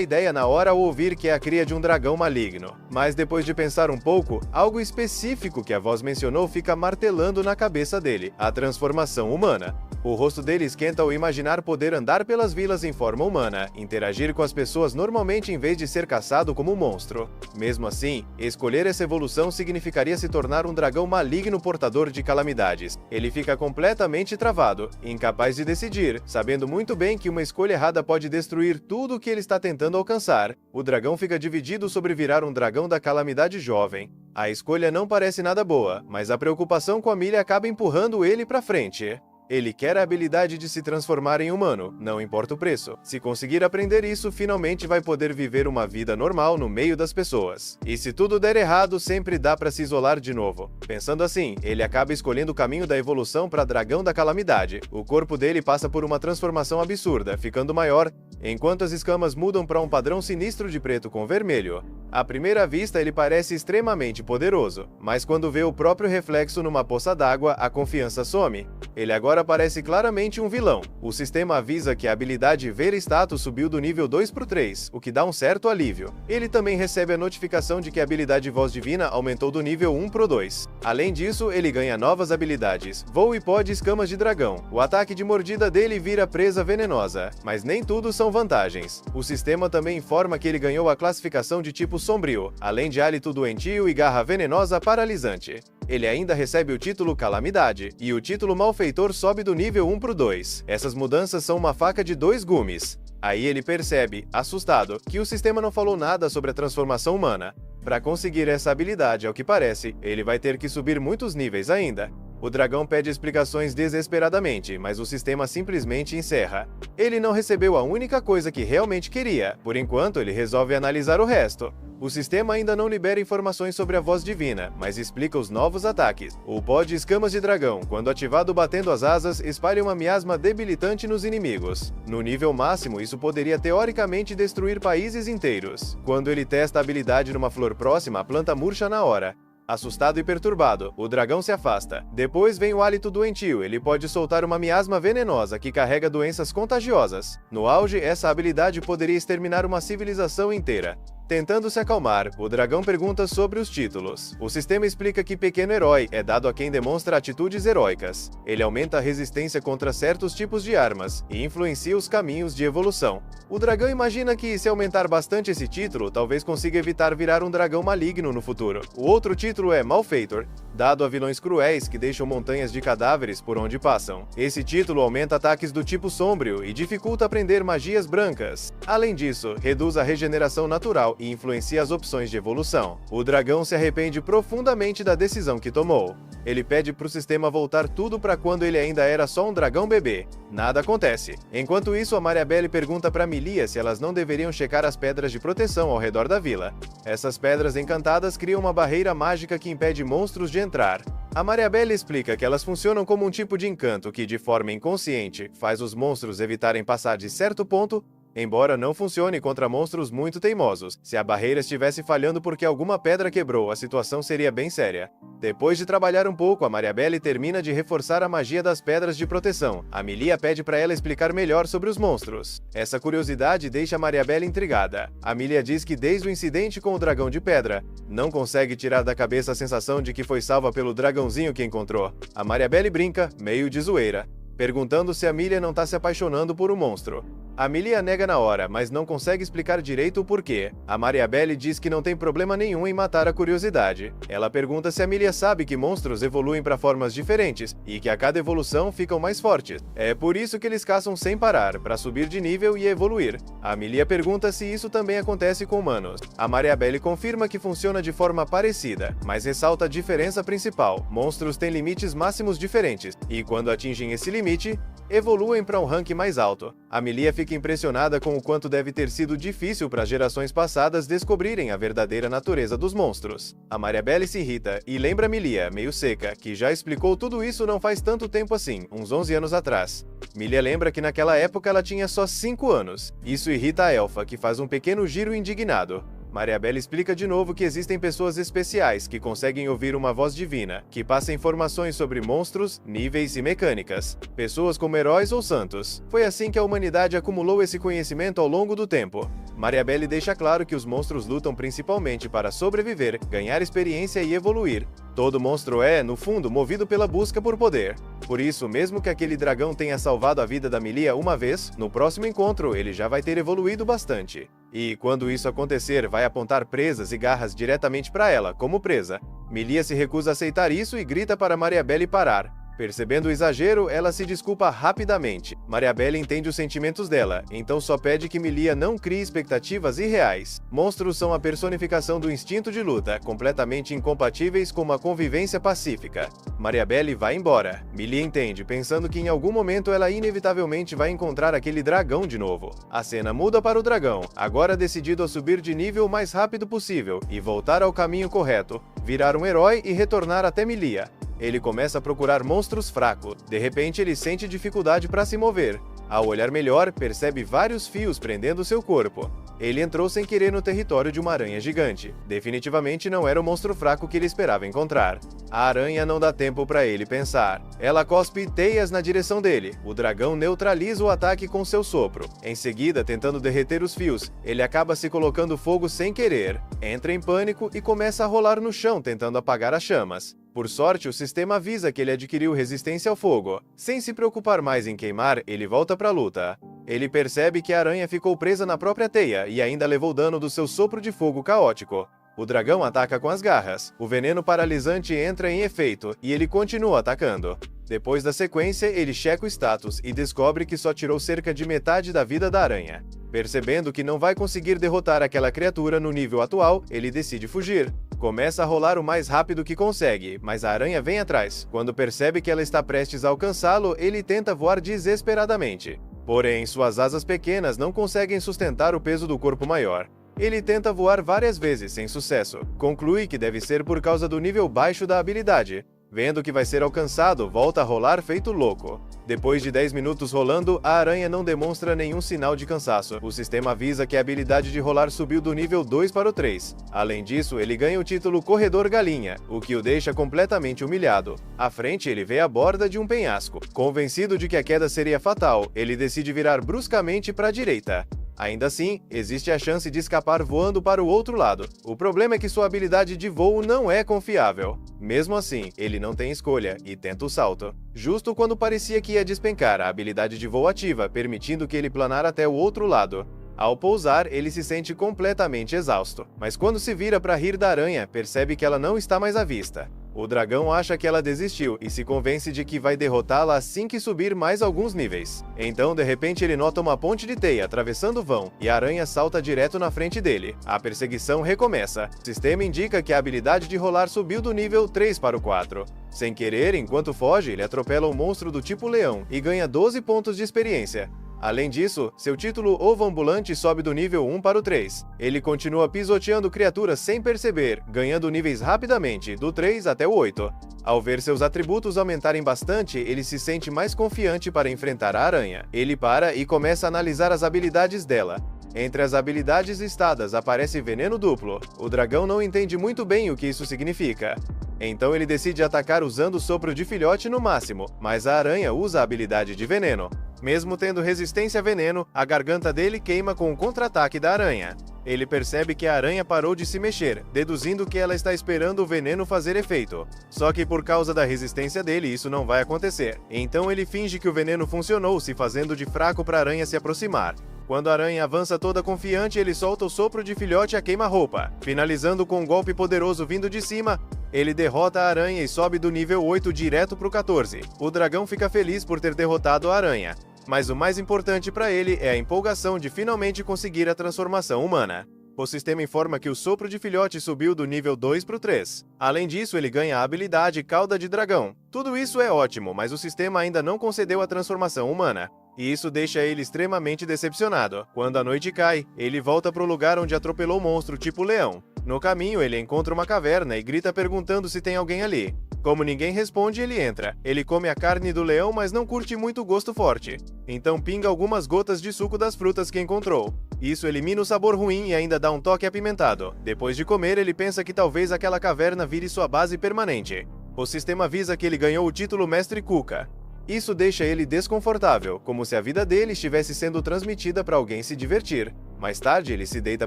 ideia na hora ao ouvir que é a cria de um dragão maligno. Mas depois de pensar um pouco, algo específico que a voz mencionou fica martelando na cabeça dele: a transformação humana. O rosto dele esquenta ao imaginar poder andar pelas vilas em forma humana, interagir com as pessoas normalmente em vez de ser caçado como um monstro. Mesmo assim, escolher essa evolução significaria se tornar um dragão maligno portador de calamidades. Ele fica completamente travado, incapaz de decidir, sabendo muito bem que uma escolha errada pode destruir tudo o que ele está tentando alcançar. O dragão fica dividido sobre virar um dragão da calamidade jovem. A escolha não parece nada boa, mas a preocupação com a Amelia acaba empurrando ele para frente. Ele quer a habilidade de se transformar em humano, não importa o preço. Se conseguir aprender isso, finalmente vai poder viver uma vida normal no meio das pessoas. E se tudo der errado, sempre dá para se isolar de novo. Pensando assim, ele acaba escolhendo o caminho da evolução para dragão da calamidade. O corpo dele passa por uma transformação absurda, ficando maior, enquanto as escamas mudam para um padrão sinistro de preto com vermelho. À primeira vista, ele parece extremamente poderoso, mas quando vê o próprio reflexo numa poça d'água, a confiança some. Ele agora parece claramente um vilão. O sistema avisa que a habilidade Ver Status subiu do nível 2 para o 3, o que dá um certo alívio. Ele também recebe a notificação de que a habilidade Voz Divina aumentou do nível 1 para o 2. Além disso, ele ganha novas habilidades: Voo e Pó de Escamas de Dragão. O ataque de mordida dele vira presa venenosa, mas nem tudo são vantagens. O sistema também informa que ele ganhou a classificação de tipo Sombrio, além de Hálito Doentio e Garra Venenosa Paralisante. Ele ainda recebe o título Calamidade, e o título Malfeitor sobe do nível 1 para o 2. Essas mudanças são uma faca de dois gumes. Aí ele percebe, assustado, que o sistema não falou nada sobre a transformação humana. Para conseguir essa habilidade, ao que parece, ele vai ter que subir muitos níveis ainda. O dragão pede explicações desesperadamente, mas o sistema simplesmente encerra. Ele não recebeu a única coisa que realmente queria. Por enquanto, ele resolve analisar o resto. O sistema ainda não libera informações sobre a voz divina, mas explica os novos ataques. O pó de escamas de dragão, quando ativado batendo as asas, espalha uma miasma debilitante nos inimigos. No nível máximo, isso poderia teoricamente destruir países inteiros. Quando ele testa a habilidade numa flor próxima, a planta murcha na hora. Assustado e perturbado, o dragão se afasta. Depois vem o hálito doentio. Ele pode soltar uma miasma venenosa que carrega doenças contagiosas. No auge, essa habilidade poderia exterminar uma civilização inteira. Tentando se acalmar, o dragão pergunta sobre os títulos. O sistema explica que Pequeno Herói é dado a quem demonstra atitudes heróicas. Ele aumenta a resistência contra certos tipos de armas e influencia os caminhos de evolução. O dragão imagina que, se aumentar bastante esse título, talvez consiga evitar virar um dragão maligno no futuro. O outro título é Malfeitor, dado a vilões cruéis que deixam montanhas de cadáveres por onde passam. Esse título aumenta ataques do tipo sombrio e dificulta aprender magias brancas. Além disso, reduz a regeneração natural e influencia as opções de evolução. O dragão se arrepende profundamente da decisão que tomou. Ele pede para o sistema voltar tudo para quando ele ainda era só um dragão bebê. Nada acontece. Enquanto isso, a Mariabelle pergunta para Amelia se elas não deveriam checar as pedras de proteção ao redor da vila. Essas pedras encantadas criam uma barreira mágica que impede monstros de entrar. A Mariabelle explica que elas funcionam como um tipo de encanto que, de forma inconsciente, faz os monstros evitarem passar de certo ponto, embora não funcione contra monstros muito teimosos. Se a barreira estivesse falhando porque alguma pedra quebrou, a situação seria bem séria. Depois de trabalhar um pouco, a Mariabelle termina de reforçar a magia das pedras de proteção. A Amelia pede para ela explicar melhor sobre os monstros. Essa curiosidade deixa a Mariabelle intrigada. A Amelia diz que desde o incidente com o dragão de pedra, não consegue tirar da cabeça a sensação de que foi salva pelo dragãozinho que encontrou. A Mariabelle brinca, meio de zoeira, perguntando se a Amelia não está se apaixonando por um monstro. A Amelia nega na hora, mas não consegue explicar direito o porquê. A Mariabelle diz que não tem problema nenhum em matar a curiosidade. Ela pergunta se a Amelia sabe que monstros evoluem para formas diferentes e que a cada evolução ficam mais fortes. É por isso que eles caçam sem parar, para subir de nível e evoluir. A Amelia pergunta se isso também acontece com humanos. A Mariabelle confirma que funciona de forma parecida, mas ressalta a diferença principal: monstros têm limites máximos diferentes, e quando atingem esse limite, evoluem para um ranking mais alto. A Milia fica impressionada com o quanto deve ter sido difícil para gerações passadas descobrirem a verdadeira natureza dos monstros. A Mariabelle se irrita e lembra Milia, meio seca, que já explicou tudo isso não faz tanto tempo assim, uns 11 anos atrás. Milia lembra que naquela época ela tinha só 5 anos. Isso irrita a elfa, que faz um pequeno giro indignado. Mariabelle explica de novo que existem pessoas especiais que conseguem ouvir uma voz divina, que passa informações sobre monstros, níveis e mecânicas. Pessoas como heróis ou santos. Foi assim que a humanidade acumulou esse conhecimento ao longo do tempo. Mariabelle deixa claro que os monstros lutam principalmente para sobreviver, ganhar experiência e evoluir. Todo monstro é, no fundo, movido pela busca por poder. Por isso, mesmo que aquele dragão tenha salvado a vida da Milia uma vez, no próximo encontro ele já vai ter evoluído bastante. E, quando isso acontecer, vai apontar presas e garras diretamente para ela, como presa. Milia se recusa a aceitar isso e grita para Mariabelle parar. Percebendo o exagero, ela se desculpa rapidamente. Mariabelle entende os sentimentos dela, então só pede que Milia não crie expectativas irreais. Monstros são a personificação do instinto de luta, completamente incompatíveis com uma convivência pacífica. Mariabelle vai embora. Milia entende, pensando que em algum momento ela inevitavelmente vai encontrar aquele dragão de novo. A cena muda para o dragão, agora decidido a subir de nível o mais rápido possível e voltar ao caminho correto, virar um herói e retornar até Milia. Ele começa a procurar monstros fracos. De repente, ele sente dificuldade para se mover. Ao olhar melhor, percebe vários fios prendendo seu corpo. Ele entrou sem querer no território de uma aranha gigante. Definitivamente não era o monstro fraco que ele esperava encontrar. A aranha não dá tempo para ele pensar. Ela cospe teias na direção dele. O dragão neutraliza o ataque com seu sopro. Em seguida, tentando derreter os fios, ele acaba se colocando fogo sem querer. Entra em pânico e começa a rolar no chão tentando apagar as chamas. Por sorte, o sistema avisa que ele adquiriu resistência ao fogo. Sem se preocupar mais em queimar, ele volta para a luta. Ele percebe que a aranha ficou presa na própria teia e ainda levou dano do seu sopro de fogo caótico. O dragão ataca com as garras. O veneno paralisante entra em efeito e ele continua atacando. Depois da sequência, ele checa o status e descobre que só tirou cerca de metade da vida da aranha. Percebendo que não vai conseguir derrotar aquela criatura no nível atual, ele decide fugir. Começa a rolar o mais rápido que consegue, mas a aranha vem atrás. Quando percebe que ela está prestes a alcançá-lo, ele tenta voar desesperadamente. Porém, suas asas pequenas não conseguem sustentar o peso do corpo maior. Ele tenta voar várias vezes, sem sucesso. Conclui que deve ser por causa do nível baixo da habilidade. Vendo que vai ser alcançado, volta a rolar feito louco. Depois de 10 minutos rolando, a aranha não demonstra nenhum sinal de cansaço. O sistema avisa que a habilidade de rolar subiu do nível 2 para o 3. Além disso, ele ganha o título Corredor Galinha, o que o deixa completamente humilhado. À frente, ele vê a borda de um penhasco. Convencido de que a queda seria fatal, ele decide virar bruscamente para a direita. Ainda assim, existe a chance de escapar voando para o outro lado. O problema é que sua habilidade de voo não é confiável. Mesmo assim, ele não tem escolha e tenta o salto. Justo quando parecia que ia despencar, a habilidade de voo ativa, permitindo que ele planar até o outro lado. Ao pousar, ele se sente completamente exausto. Mas quando se vira para rir da aranha, percebe que ela não está mais à vista. O dragão acha que ela desistiu e se convence de que vai derrotá-la assim que subir mais alguns níveis. Então, de repente, ele nota uma ponte de teia atravessando o vão e a aranha salta direto na frente dele. A perseguição recomeça. O sistema indica que a habilidade de rolar subiu do nível 3 para o 4. Sem querer, enquanto foge, ele atropela um monstro do tipo leão e ganha 12 pontos de experiência. Além disso, seu título Ovo Ambulante sobe do nível 1 para o 3. Ele continua pisoteando criaturas sem perceber, ganhando níveis rapidamente, do 3 até o 8. Ao ver seus atributos aumentarem bastante, ele se sente mais confiante para enfrentar a aranha. Ele para e começa a analisar as habilidades dela. Entre as habilidades listadas aparece Veneno Duplo. O dragão não entende muito bem o que isso significa. Então ele decide atacar usando o sopro de filhote no máximo, mas a aranha usa a habilidade de veneno. Mesmo tendo resistência a veneno, a garganta dele queima com o contra-ataque da aranha. Ele percebe que a aranha parou de se mexer, deduzindo que ela está esperando o veneno fazer efeito. Só que por causa da resistência dele, isso não vai acontecer. Então ele finge que o veneno funcionou, se fazendo de fraco para a aranha se aproximar. Quando a aranha avança toda confiante, ele solta o sopro de filhote a queima-roupa. Finalizando com um golpe poderoso vindo de cima, ele derrota a aranha e sobe do nível 8 direto para o 14. O dragão fica feliz por ter derrotado a aranha. Mas o mais importante para ele é a empolgação de finalmente conseguir a transformação humana. O sistema informa que o sopro de filhote subiu do nível 2 para o 3. Além disso, ele ganha a habilidade Cauda de Dragão. Tudo isso é ótimo, mas o sistema ainda não concedeu a transformação humana. E isso deixa ele extremamente decepcionado. Quando a noite cai, ele volta para o lugar onde atropelou o monstro tipo leão. No caminho, ele encontra uma caverna e grita perguntando se tem alguém ali. Como ninguém responde, ele entra. Ele come a carne do leão, mas não curte muito o gosto forte. Então pinga algumas gotas de suco das frutas que encontrou. Isso elimina o sabor ruim e ainda dá um toque apimentado. Depois de comer, ele pensa que talvez aquela caverna vire sua base permanente. O sistema avisa que ele ganhou o título Mestre Cuca. Isso deixa ele desconfortável, como se a vida dele estivesse sendo transmitida para alguém se divertir. Mais tarde, ele se deita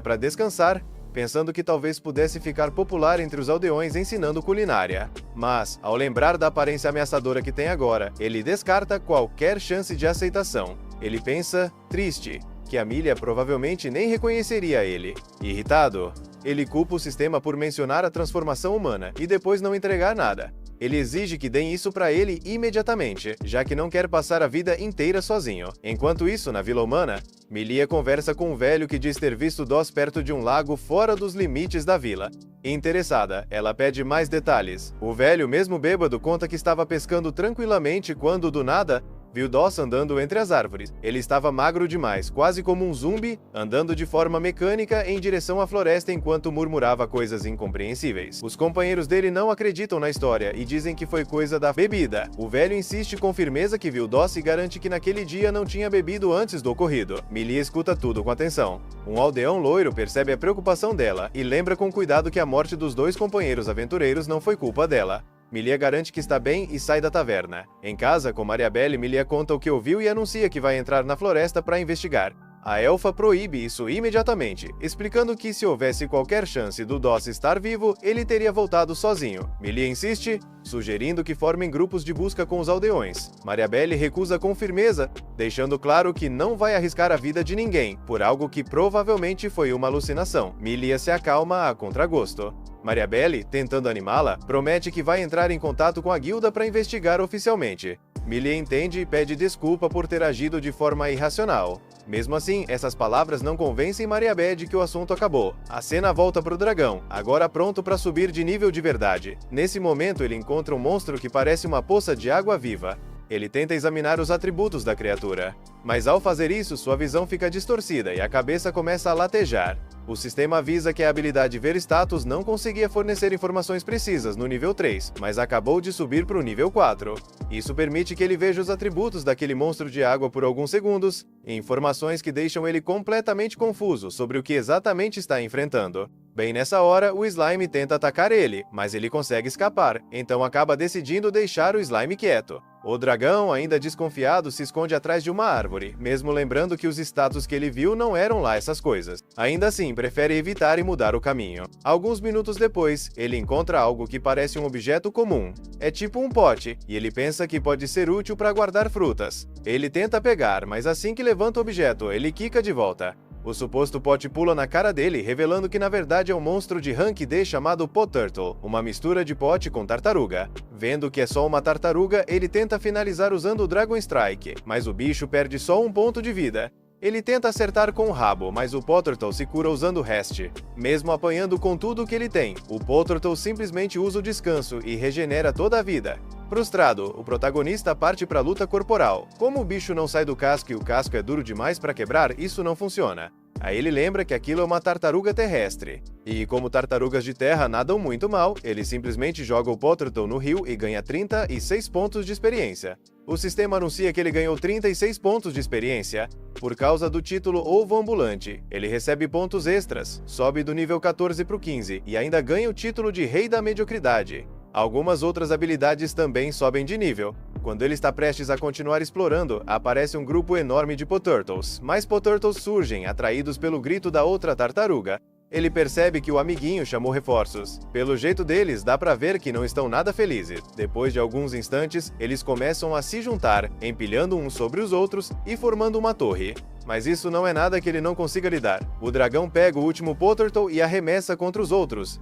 para descansar, pensando que talvez pudesse ficar popular entre os aldeões ensinando culinária. Mas, ao lembrar da aparência ameaçadora que tem agora, ele descarta qualquer chance de aceitação. Ele pensa, triste, que a Milha provavelmente nem reconheceria ele. Irritado, ele culpa o sistema por mencionar a transformação humana e depois não entregar nada. Ele exige que deem isso para ele imediatamente, já que não quer passar a vida inteira sozinho. Enquanto isso, na Vila Humana, Milia conversa com um velho que diz ter visto Doss perto de um lago fora dos limites da vila. Interessada, ela pede mais detalhes. O velho, mesmo bêbado, conta que estava pescando tranquilamente quando, do nada, viu Doss andando entre as árvores. Ele estava magro demais, quase como um zumbi, andando de forma mecânica em direção à floresta enquanto murmurava coisas incompreensíveis. Os companheiros dele não acreditam na história e dizem que foi coisa da bebida. O velho insiste com firmeza que viu Doss e garante que naquele dia não tinha bebido antes do ocorrido. Milia escuta tudo com atenção. Um aldeão loiro percebe a preocupação dela e lembra com cuidado que a morte dos dois companheiros aventureiros não foi culpa dela. Milia garante que está bem e sai da taverna. Em casa, com Mariabelle, Milia conta o que ouviu e anuncia que vai entrar na floresta para investigar. A elfa proíbe isso imediatamente, explicando que se houvesse qualquer chance do Doss estar vivo, ele teria voltado sozinho. Milia insiste, sugerindo que formem grupos de busca com os aldeões. Mariabelle recusa com firmeza, deixando claro que não vai arriscar a vida de ninguém, por algo que provavelmente foi uma alucinação. Milia se acalma a contragosto. Mariabelle, tentando animá-la, promete que vai entrar em contato com a guilda para investigar oficialmente. Milia entende e pede desculpa por ter agido de forma irracional. Mesmo assim, essas palavras não convencem Mariabelle de que o assunto acabou. A cena volta para o dragão, agora pronto para subir de nível de verdade. Nesse momento, ele encontra um monstro que parece uma poça de água viva. Ele tenta examinar os atributos da criatura, mas ao fazer isso, sua visão fica distorcida e a cabeça começa a latejar. O sistema avisa que a habilidade Ver Status não conseguia fornecer informações precisas no nível 3, mas acabou de subir para o nível 4. Isso permite que ele veja os atributos daquele monstro de água por alguns segundos, informações que deixam ele completamente confuso sobre o que exatamente está enfrentando. Bem nessa hora, o Slime tenta atacar ele, mas ele consegue escapar, então acaba decidindo deixar o Slime quieto. O dragão, ainda desconfiado, se esconde atrás de uma árvore, mesmo lembrando que os status que ele viu não eram lá essas coisas. Ainda assim, prefere evitar e mudar o caminho. Alguns minutos depois, ele encontra algo que parece um objeto comum. É tipo um pote, e ele pensa que pode ser útil para guardar frutas. Ele tenta pegar, mas assim que levanta o objeto, ele quica de volta. O suposto pote pula na cara dele, revelando que na verdade é um monstro de Rank D chamado Poturtle, uma mistura de pote com tartaruga. Vendo que é só uma tartaruga, ele tenta finalizar usando o Dragon Strike, mas o bicho perde só um ponto de vida. Ele tenta acertar com o rabo, mas o Poturtle se cura usando o Rest. Mesmo apanhando com tudo que ele tem, o Poturtle simplesmente usa o descanso e regenera toda a vida. Frustrado, o protagonista parte para a luta corporal. Como o bicho não sai do casco e o casco é duro demais para quebrar, isso não funciona. Aí ele lembra que aquilo é uma tartaruga terrestre. E como tartarugas de terra nadam muito mal, ele simplesmente joga o Poturtle no rio e ganha 36 pontos de experiência. O sistema anuncia que ele ganhou 36 pontos de experiência por causa do título Ovo Ambulante. Ele recebe pontos extras, sobe do nível 14 para o 15 e ainda ganha o título de Rei da Mediocridade. Algumas outras habilidades também sobem de nível. Quando ele está prestes a continuar explorando, aparece um grupo enorme de Poturtles. Mais Poturtles surgem, atraídos pelo grito da outra tartaruga. Ele percebe que o amiguinho chamou reforços. Pelo jeito deles, dá pra ver que não estão nada felizes. Depois de alguns instantes, eles começam a se juntar, empilhando uns sobre os outros e formando uma torre. Mas isso não é nada que ele não consiga lidar. O dragão pega o último Poturtle e arremessa contra os outros.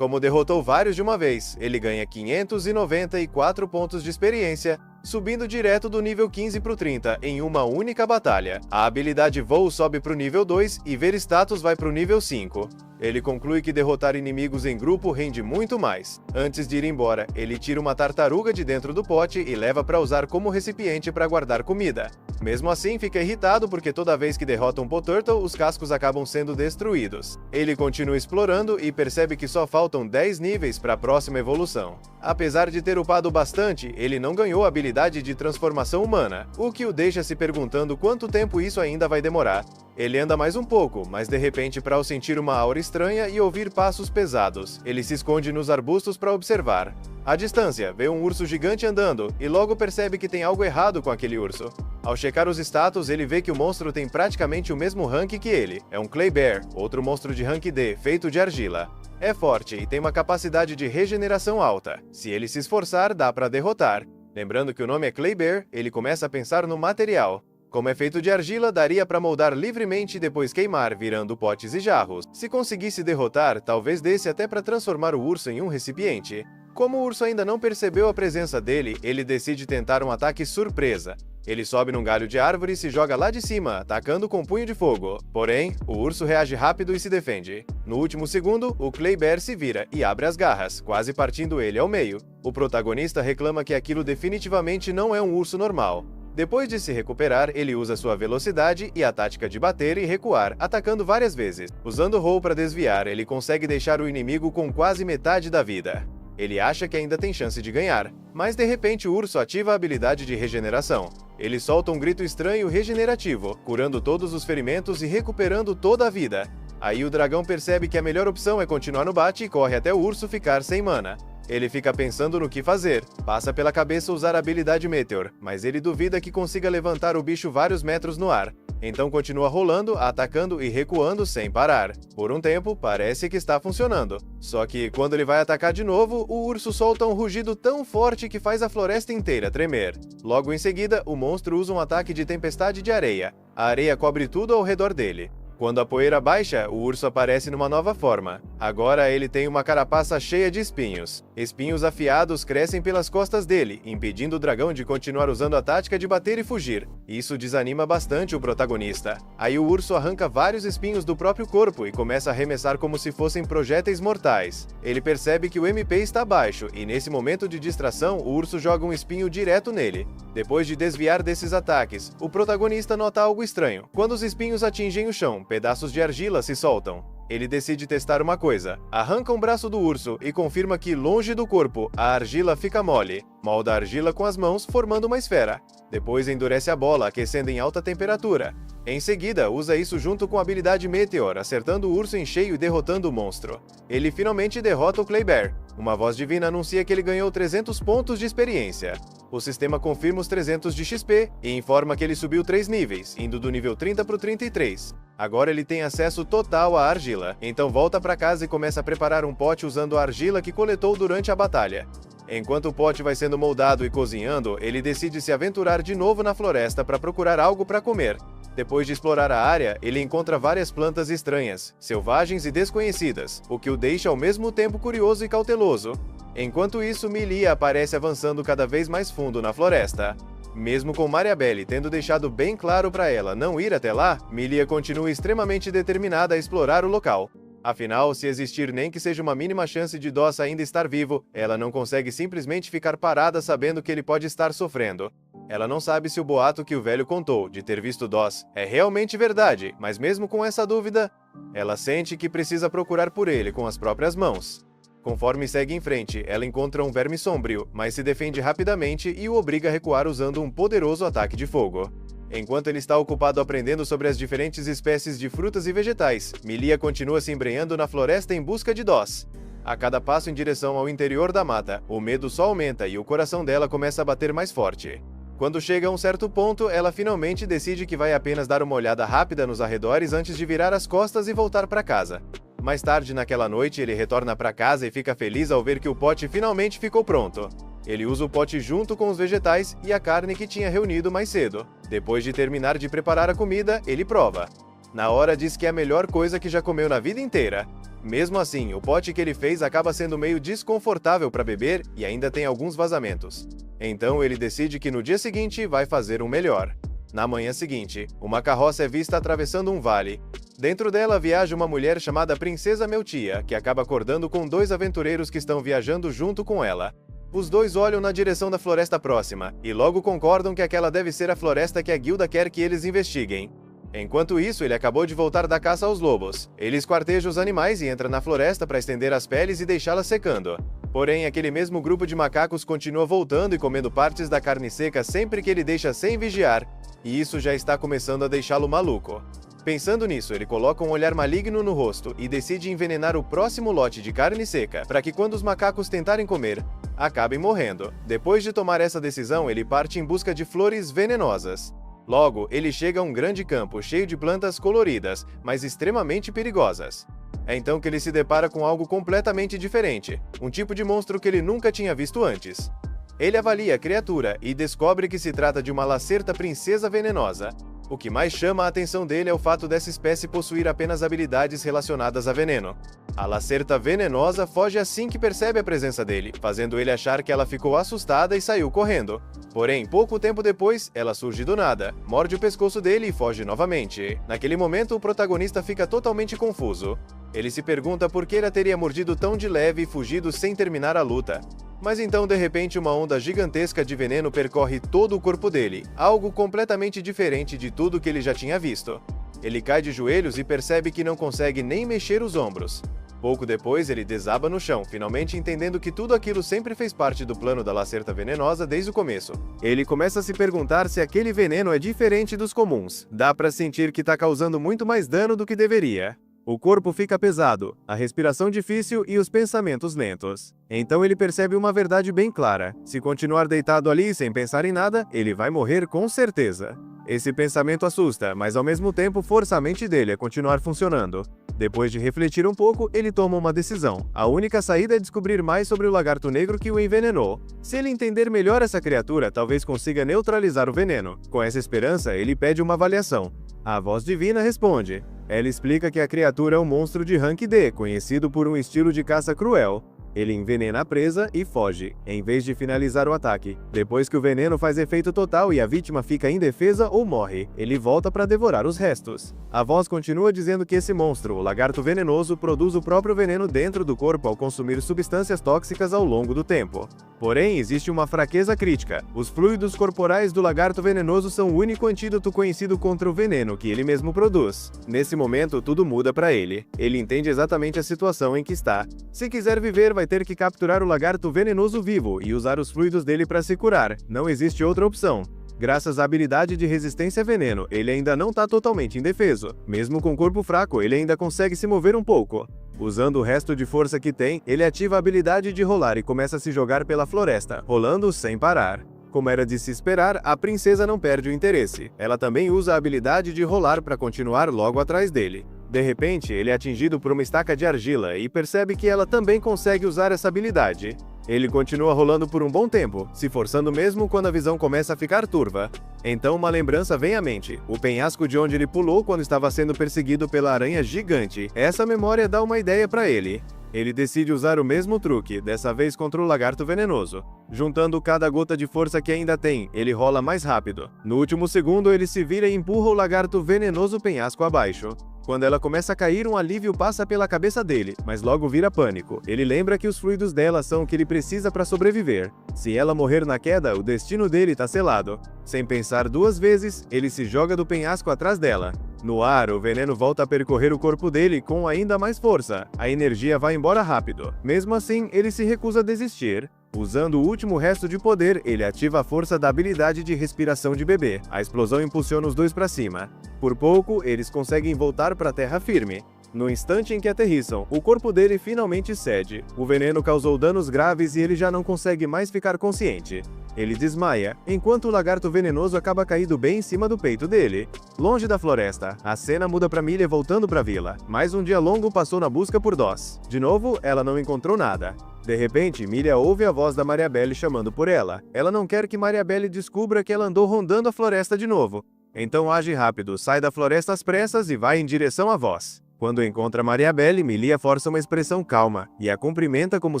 Como derrotou vários de uma vez, ele ganha 594 pontos de experiência subindo direto do nível 15 pro 30 em uma única batalha. A habilidade Voo sobe pro nível 2 e Ver Status vai pro nível 5. Ele conclui que derrotar inimigos em grupo rende muito mais. Antes de ir embora, ele tira uma tartaruga de dentro do pote e leva para usar como recipiente para guardar comida. Mesmo assim, fica irritado porque toda vez que derrota um Poturtle, os cascos acabam sendo destruídos. Ele continua explorando e percebe que só faltam 10 níveis para a próxima evolução. Apesar de ter upado bastante, ele não ganhou a habilidade de transformação humana, o que o deixa se perguntando quanto tempo isso ainda vai demorar. Ele anda mais um pouco, mas de repente, ao sentir uma aura estranha e ouvir passos pesados, ele se esconde nos arbustos para observar. À distância, vê um urso gigante andando e logo percebe que tem algo errado com aquele urso. Ao checar os status, ele vê que o monstro tem praticamente o mesmo rank que ele. É um Clay Bear, outro monstro de rank D, feito de argila. É forte e tem uma capacidade de regeneração alta. Se ele se esforçar, dá para derrotar. Lembrando que o nome é Clay Bear, ele começa a pensar no material. Como é feito de argila, daria para moldar livremente e depois queimar, virando potes e jarros. Se conseguisse derrotar, talvez desse até para transformar o urso em um recipiente. Como o urso ainda não percebeu a presença dele, ele decide tentar um ataque surpresa. Ele sobe num galho de árvore e se joga lá de cima, atacando com punho de fogo. Porém, o urso reage rápido e se defende. No último segundo, o Clay Bear se vira e abre as garras, quase partindo ele ao meio. O protagonista reclama que aquilo definitivamente não é um urso normal. Depois de se recuperar, ele usa sua velocidade e a tática de bater e recuar, atacando várias vezes. Usando Roll para desviar, ele consegue deixar o inimigo com quase metade da vida. Ele acha que ainda tem chance de ganhar, mas de repente o urso ativa a habilidade de regeneração. Ele solta um grito estranho regenerativo, curando todos os ferimentos e recuperando toda a vida. Aí o dragão percebe que a melhor opção é continuar no bate e corre até o urso ficar sem mana. Ele fica pensando no que fazer. Passa pela cabeça usar a habilidade Meteor, mas ele duvida que consiga levantar o bicho vários metros no ar. Então continua rolando, atacando e recuando sem parar. Por um tempo, parece que está funcionando. Só que, quando ele vai atacar de novo, o urso solta um rugido tão forte que faz a floresta inteira tremer. Logo em seguida, o monstro usa um ataque de tempestade de areia. A areia cobre tudo ao redor dele. Quando a poeira baixa, o urso aparece numa nova forma. Agora ele tem uma carapaça cheia de espinhos. Espinhos afiados crescem pelas costas dele, impedindo o dragão de continuar usando a tática de bater e fugir. Isso desanima bastante o protagonista. Aí o urso arranca vários espinhos do próprio corpo e começa a arremessar como se fossem projéteis mortais. Ele percebe que o MP está baixo e nesse momento de distração, o urso joga um espinho direto nele. Depois de desviar desses ataques, o protagonista nota algo estranho. Quando os espinhos atingem o chão, pedaços de argila se soltam. Ele decide testar uma coisa. Arranca um braço do urso e confirma que, longe do corpo, a argila fica mole. Molda a argila com as mãos, formando uma esfera. Depois endurece a bola, aquecendo em alta temperatura. Em seguida, usa isso junto com a habilidade Meteor, acertando o urso em cheio e derrotando o monstro. Ele finalmente derrota o Clay Bear. Uma voz divina anuncia que ele ganhou 300 pontos de experiência. O sistema confirma os 300 de XP e informa que ele subiu 3 níveis, indo do nível 30 para o 33. Agora ele tem acesso total à argila, então volta para casa e começa a preparar um pote usando a argila que coletou durante a batalha. Enquanto o pote vai sendo moldado e cozinhando, ele decide se aventurar de novo na floresta para procurar algo para comer. Depois de explorar a área, ele encontra várias plantas estranhas, selvagens e desconhecidas, o que o deixa ao mesmo tempo curioso e cauteloso. Enquanto isso, Milia aparece avançando cada vez mais fundo na floresta. Mesmo com Mariabelle tendo deixado bem claro para ela não ir até lá, Milia continua extremamente determinada a explorar o local. Afinal, se existir nem que seja uma mínima chance de Doss ainda estar vivo, ela não consegue simplesmente ficar parada sabendo que ele pode estar sofrendo. Ela não sabe se o boato que o velho contou, de ter visto Doss, é realmente verdade, mas mesmo com essa dúvida, ela sente que precisa procurar por ele com as próprias mãos. Conforme segue em frente, ela encontra um verme sombrio, mas se defende rapidamente e o obriga a recuar usando um poderoso ataque de fogo. Enquanto ele está ocupado aprendendo sobre as diferentes espécies de frutas e vegetais, Milia continua se embrenhando na floresta em busca de Doss. A cada passo em direção ao interior da mata, o medo só aumenta e o coração dela começa a bater mais forte. Quando chega a um certo ponto, ela finalmente decide que vai apenas dar uma olhada rápida nos arredores antes de virar as costas e voltar para casa. Mais tarde naquela noite, ele retorna para casa e fica feliz ao ver que o pote finalmente ficou pronto. Ele usa o pote junto com os vegetais e a carne que tinha reunido mais cedo. Depois de terminar de preparar a comida, ele prova. Na hora diz que é a melhor coisa que já comeu na vida inteira. Mesmo assim, o pote que ele fez acaba sendo meio desconfortável para beber e ainda tem alguns vazamentos. Então ele decide que no dia seguinte vai fazer um melhor. Na manhã seguinte, uma carroça é vista atravessando um vale. Dentro dela viaja uma mulher chamada Princesa Meltia, que acaba acordando com dois aventureiros que estão viajando junto com ela. Os dois olham na direção da floresta próxima, e logo concordam que aquela deve ser a floresta que a guilda quer que eles investiguem. Enquanto isso, ele acabou de voltar da caça aos lobos. Ele esquarteja os animais e entra na floresta para estender as peles e deixá-las secando. Porém, aquele mesmo grupo de macacos continua voltando e comendo partes da carne seca sempre que ele deixa sem vigiar, e isso já está começando a deixá-lo maluco. Pensando nisso, ele coloca um olhar maligno no rosto e decide envenenar o próximo lote de carne seca, para que quando os macacos tentarem comer, acabem morrendo. Depois de tomar essa decisão, ele parte em busca de flores venenosas. Logo, ele chega a um grande campo cheio de plantas coloridas, mas extremamente perigosas. É então que ele se depara com algo completamente diferente, um tipo de monstro que ele nunca tinha visto antes. Ele avalia a criatura e descobre que se trata de uma lacerta princesa venenosa. O que mais chama a atenção dele é o fato dessa espécie possuir apenas habilidades relacionadas a veneno. A lacerta venenosa foge assim que percebe a presença dele, fazendo ele achar que ela ficou assustada e saiu correndo. Porém, pouco tempo depois, ela surge do nada, morde o pescoço dele e foge novamente. Naquele momento, o protagonista fica totalmente confuso. Ele se pergunta por que ela teria mordido tão de leve e fugido sem terminar a luta. Mas então, de repente, uma onda gigantesca de veneno percorre todo o corpo dele, algo completamente diferente de tudo que ele já tinha visto. Ele cai de joelhos e percebe que não consegue nem mexer os ombros. Pouco depois, ele desaba no chão, finalmente entendendo que tudo aquilo sempre fez parte do plano da lacerta venenosa desde o começo. Ele começa a se perguntar se aquele veneno é diferente dos comuns. Dá pra sentir que tá causando muito mais dano do que deveria. O corpo fica pesado, a respiração difícil e os pensamentos lentos. Então ele percebe uma verdade bem clara: se continuar deitado ali sem pensar em nada, ele vai morrer com certeza. Esse pensamento assusta, mas ao mesmo tempo força a mente dele a continuar funcionando. Depois de refletir um pouco, ele toma uma decisão. A única saída é descobrir mais sobre o lagarto negro que o envenenou. Se ele entender melhor essa criatura, talvez consiga neutralizar o veneno. Com essa esperança, ele pede uma avaliação. A voz divina responde. Ela explica que a criatura é um monstro de rank D, conhecido por um estilo de caça cruel. Ele envenena a presa e foge, em vez de finalizar o ataque. Depois que o veneno faz efeito total e a vítima fica indefesa ou morre, ele volta para devorar os restos. A voz continua dizendo que esse monstro, o lagarto venenoso, produz o próprio veneno dentro do corpo ao consumir substâncias tóxicas ao longo do tempo. Porém, existe uma fraqueza crítica. Os fluidos corporais do lagarto venenoso são o único antídoto conhecido contra o veneno que ele mesmo produz. Nesse momento, tudo muda para ele. Ele entende exatamente a situação em que está. Se quiser viver, vai ter que capturar o lagarto venenoso vivo e usar os fluidos dele para se curar. Não existe outra opção. Graças à habilidade de resistência a veneno, ele ainda não está totalmente indefeso. Mesmo com corpo fraco, ele ainda consegue se mover um pouco. Usando o resto de força que tem, ele ativa a habilidade de rolar e começa a se jogar pela floresta, rolando sem parar. Como era de se esperar, a princesa não perde o interesse. Ela também usa a habilidade de rolar para continuar logo atrás dele. De repente, ele é atingido por uma estaca de argila e percebe que ela também consegue usar essa habilidade. Ele continua rolando por um bom tempo, se forçando mesmo quando a visão começa a ficar turva. Então uma lembrança vem à mente, o penhasco de onde ele pulou quando estava sendo perseguido pela aranha gigante. Essa memória dá uma ideia para ele. Ele decide usar o mesmo truque, dessa vez contra o lagarto venenoso. Juntando cada gota de força que ainda tem, ele rola mais rápido. No último segundo, ele se vira e empurra o lagarto venenoso penhasco abaixo. Quando ela começa a cair, um alívio passa pela cabeça dele, mas logo vira pânico. Ele lembra que os fluidos dela são o que ele precisa para sobreviver. Se ela morrer na queda, o destino dele tá selado. Sem pensar duas vezes, ele se joga do penhasco atrás dela. No ar, o veneno volta a percorrer o corpo dele com ainda mais força. A energia vai embora rápido. Mesmo assim, ele se recusa a desistir. Usando o último resto de poder, ele ativa a força da habilidade de respiração de bebê. A explosão impulsiona os dois para cima. Por pouco, eles conseguem voltar para a terra firme. No instante em que aterrissam, o corpo dele finalmente cede. O veneno causou danos graves e ele já não consegue mais ficar consciente. Ele desmaia, enquanto o lagarto venenoso acaba caído bem em cima do peito dele. Longe da floresta, a cena muda para Millia voltando para a vila. Mais um dia longo passou na busca por Doss. De novo, ela não encontrou nada. De repente, Millia ouve a voz da Mariabelle chamando por ela. Ela não quer que Mariabelle descubra que ela andou rondando a floresta de novo. Então age rápido, sai da floresta às pressas e vai em direção à voz. Quando encontra Mariabelle, Millia força uma expressão calma e a cumprimenta como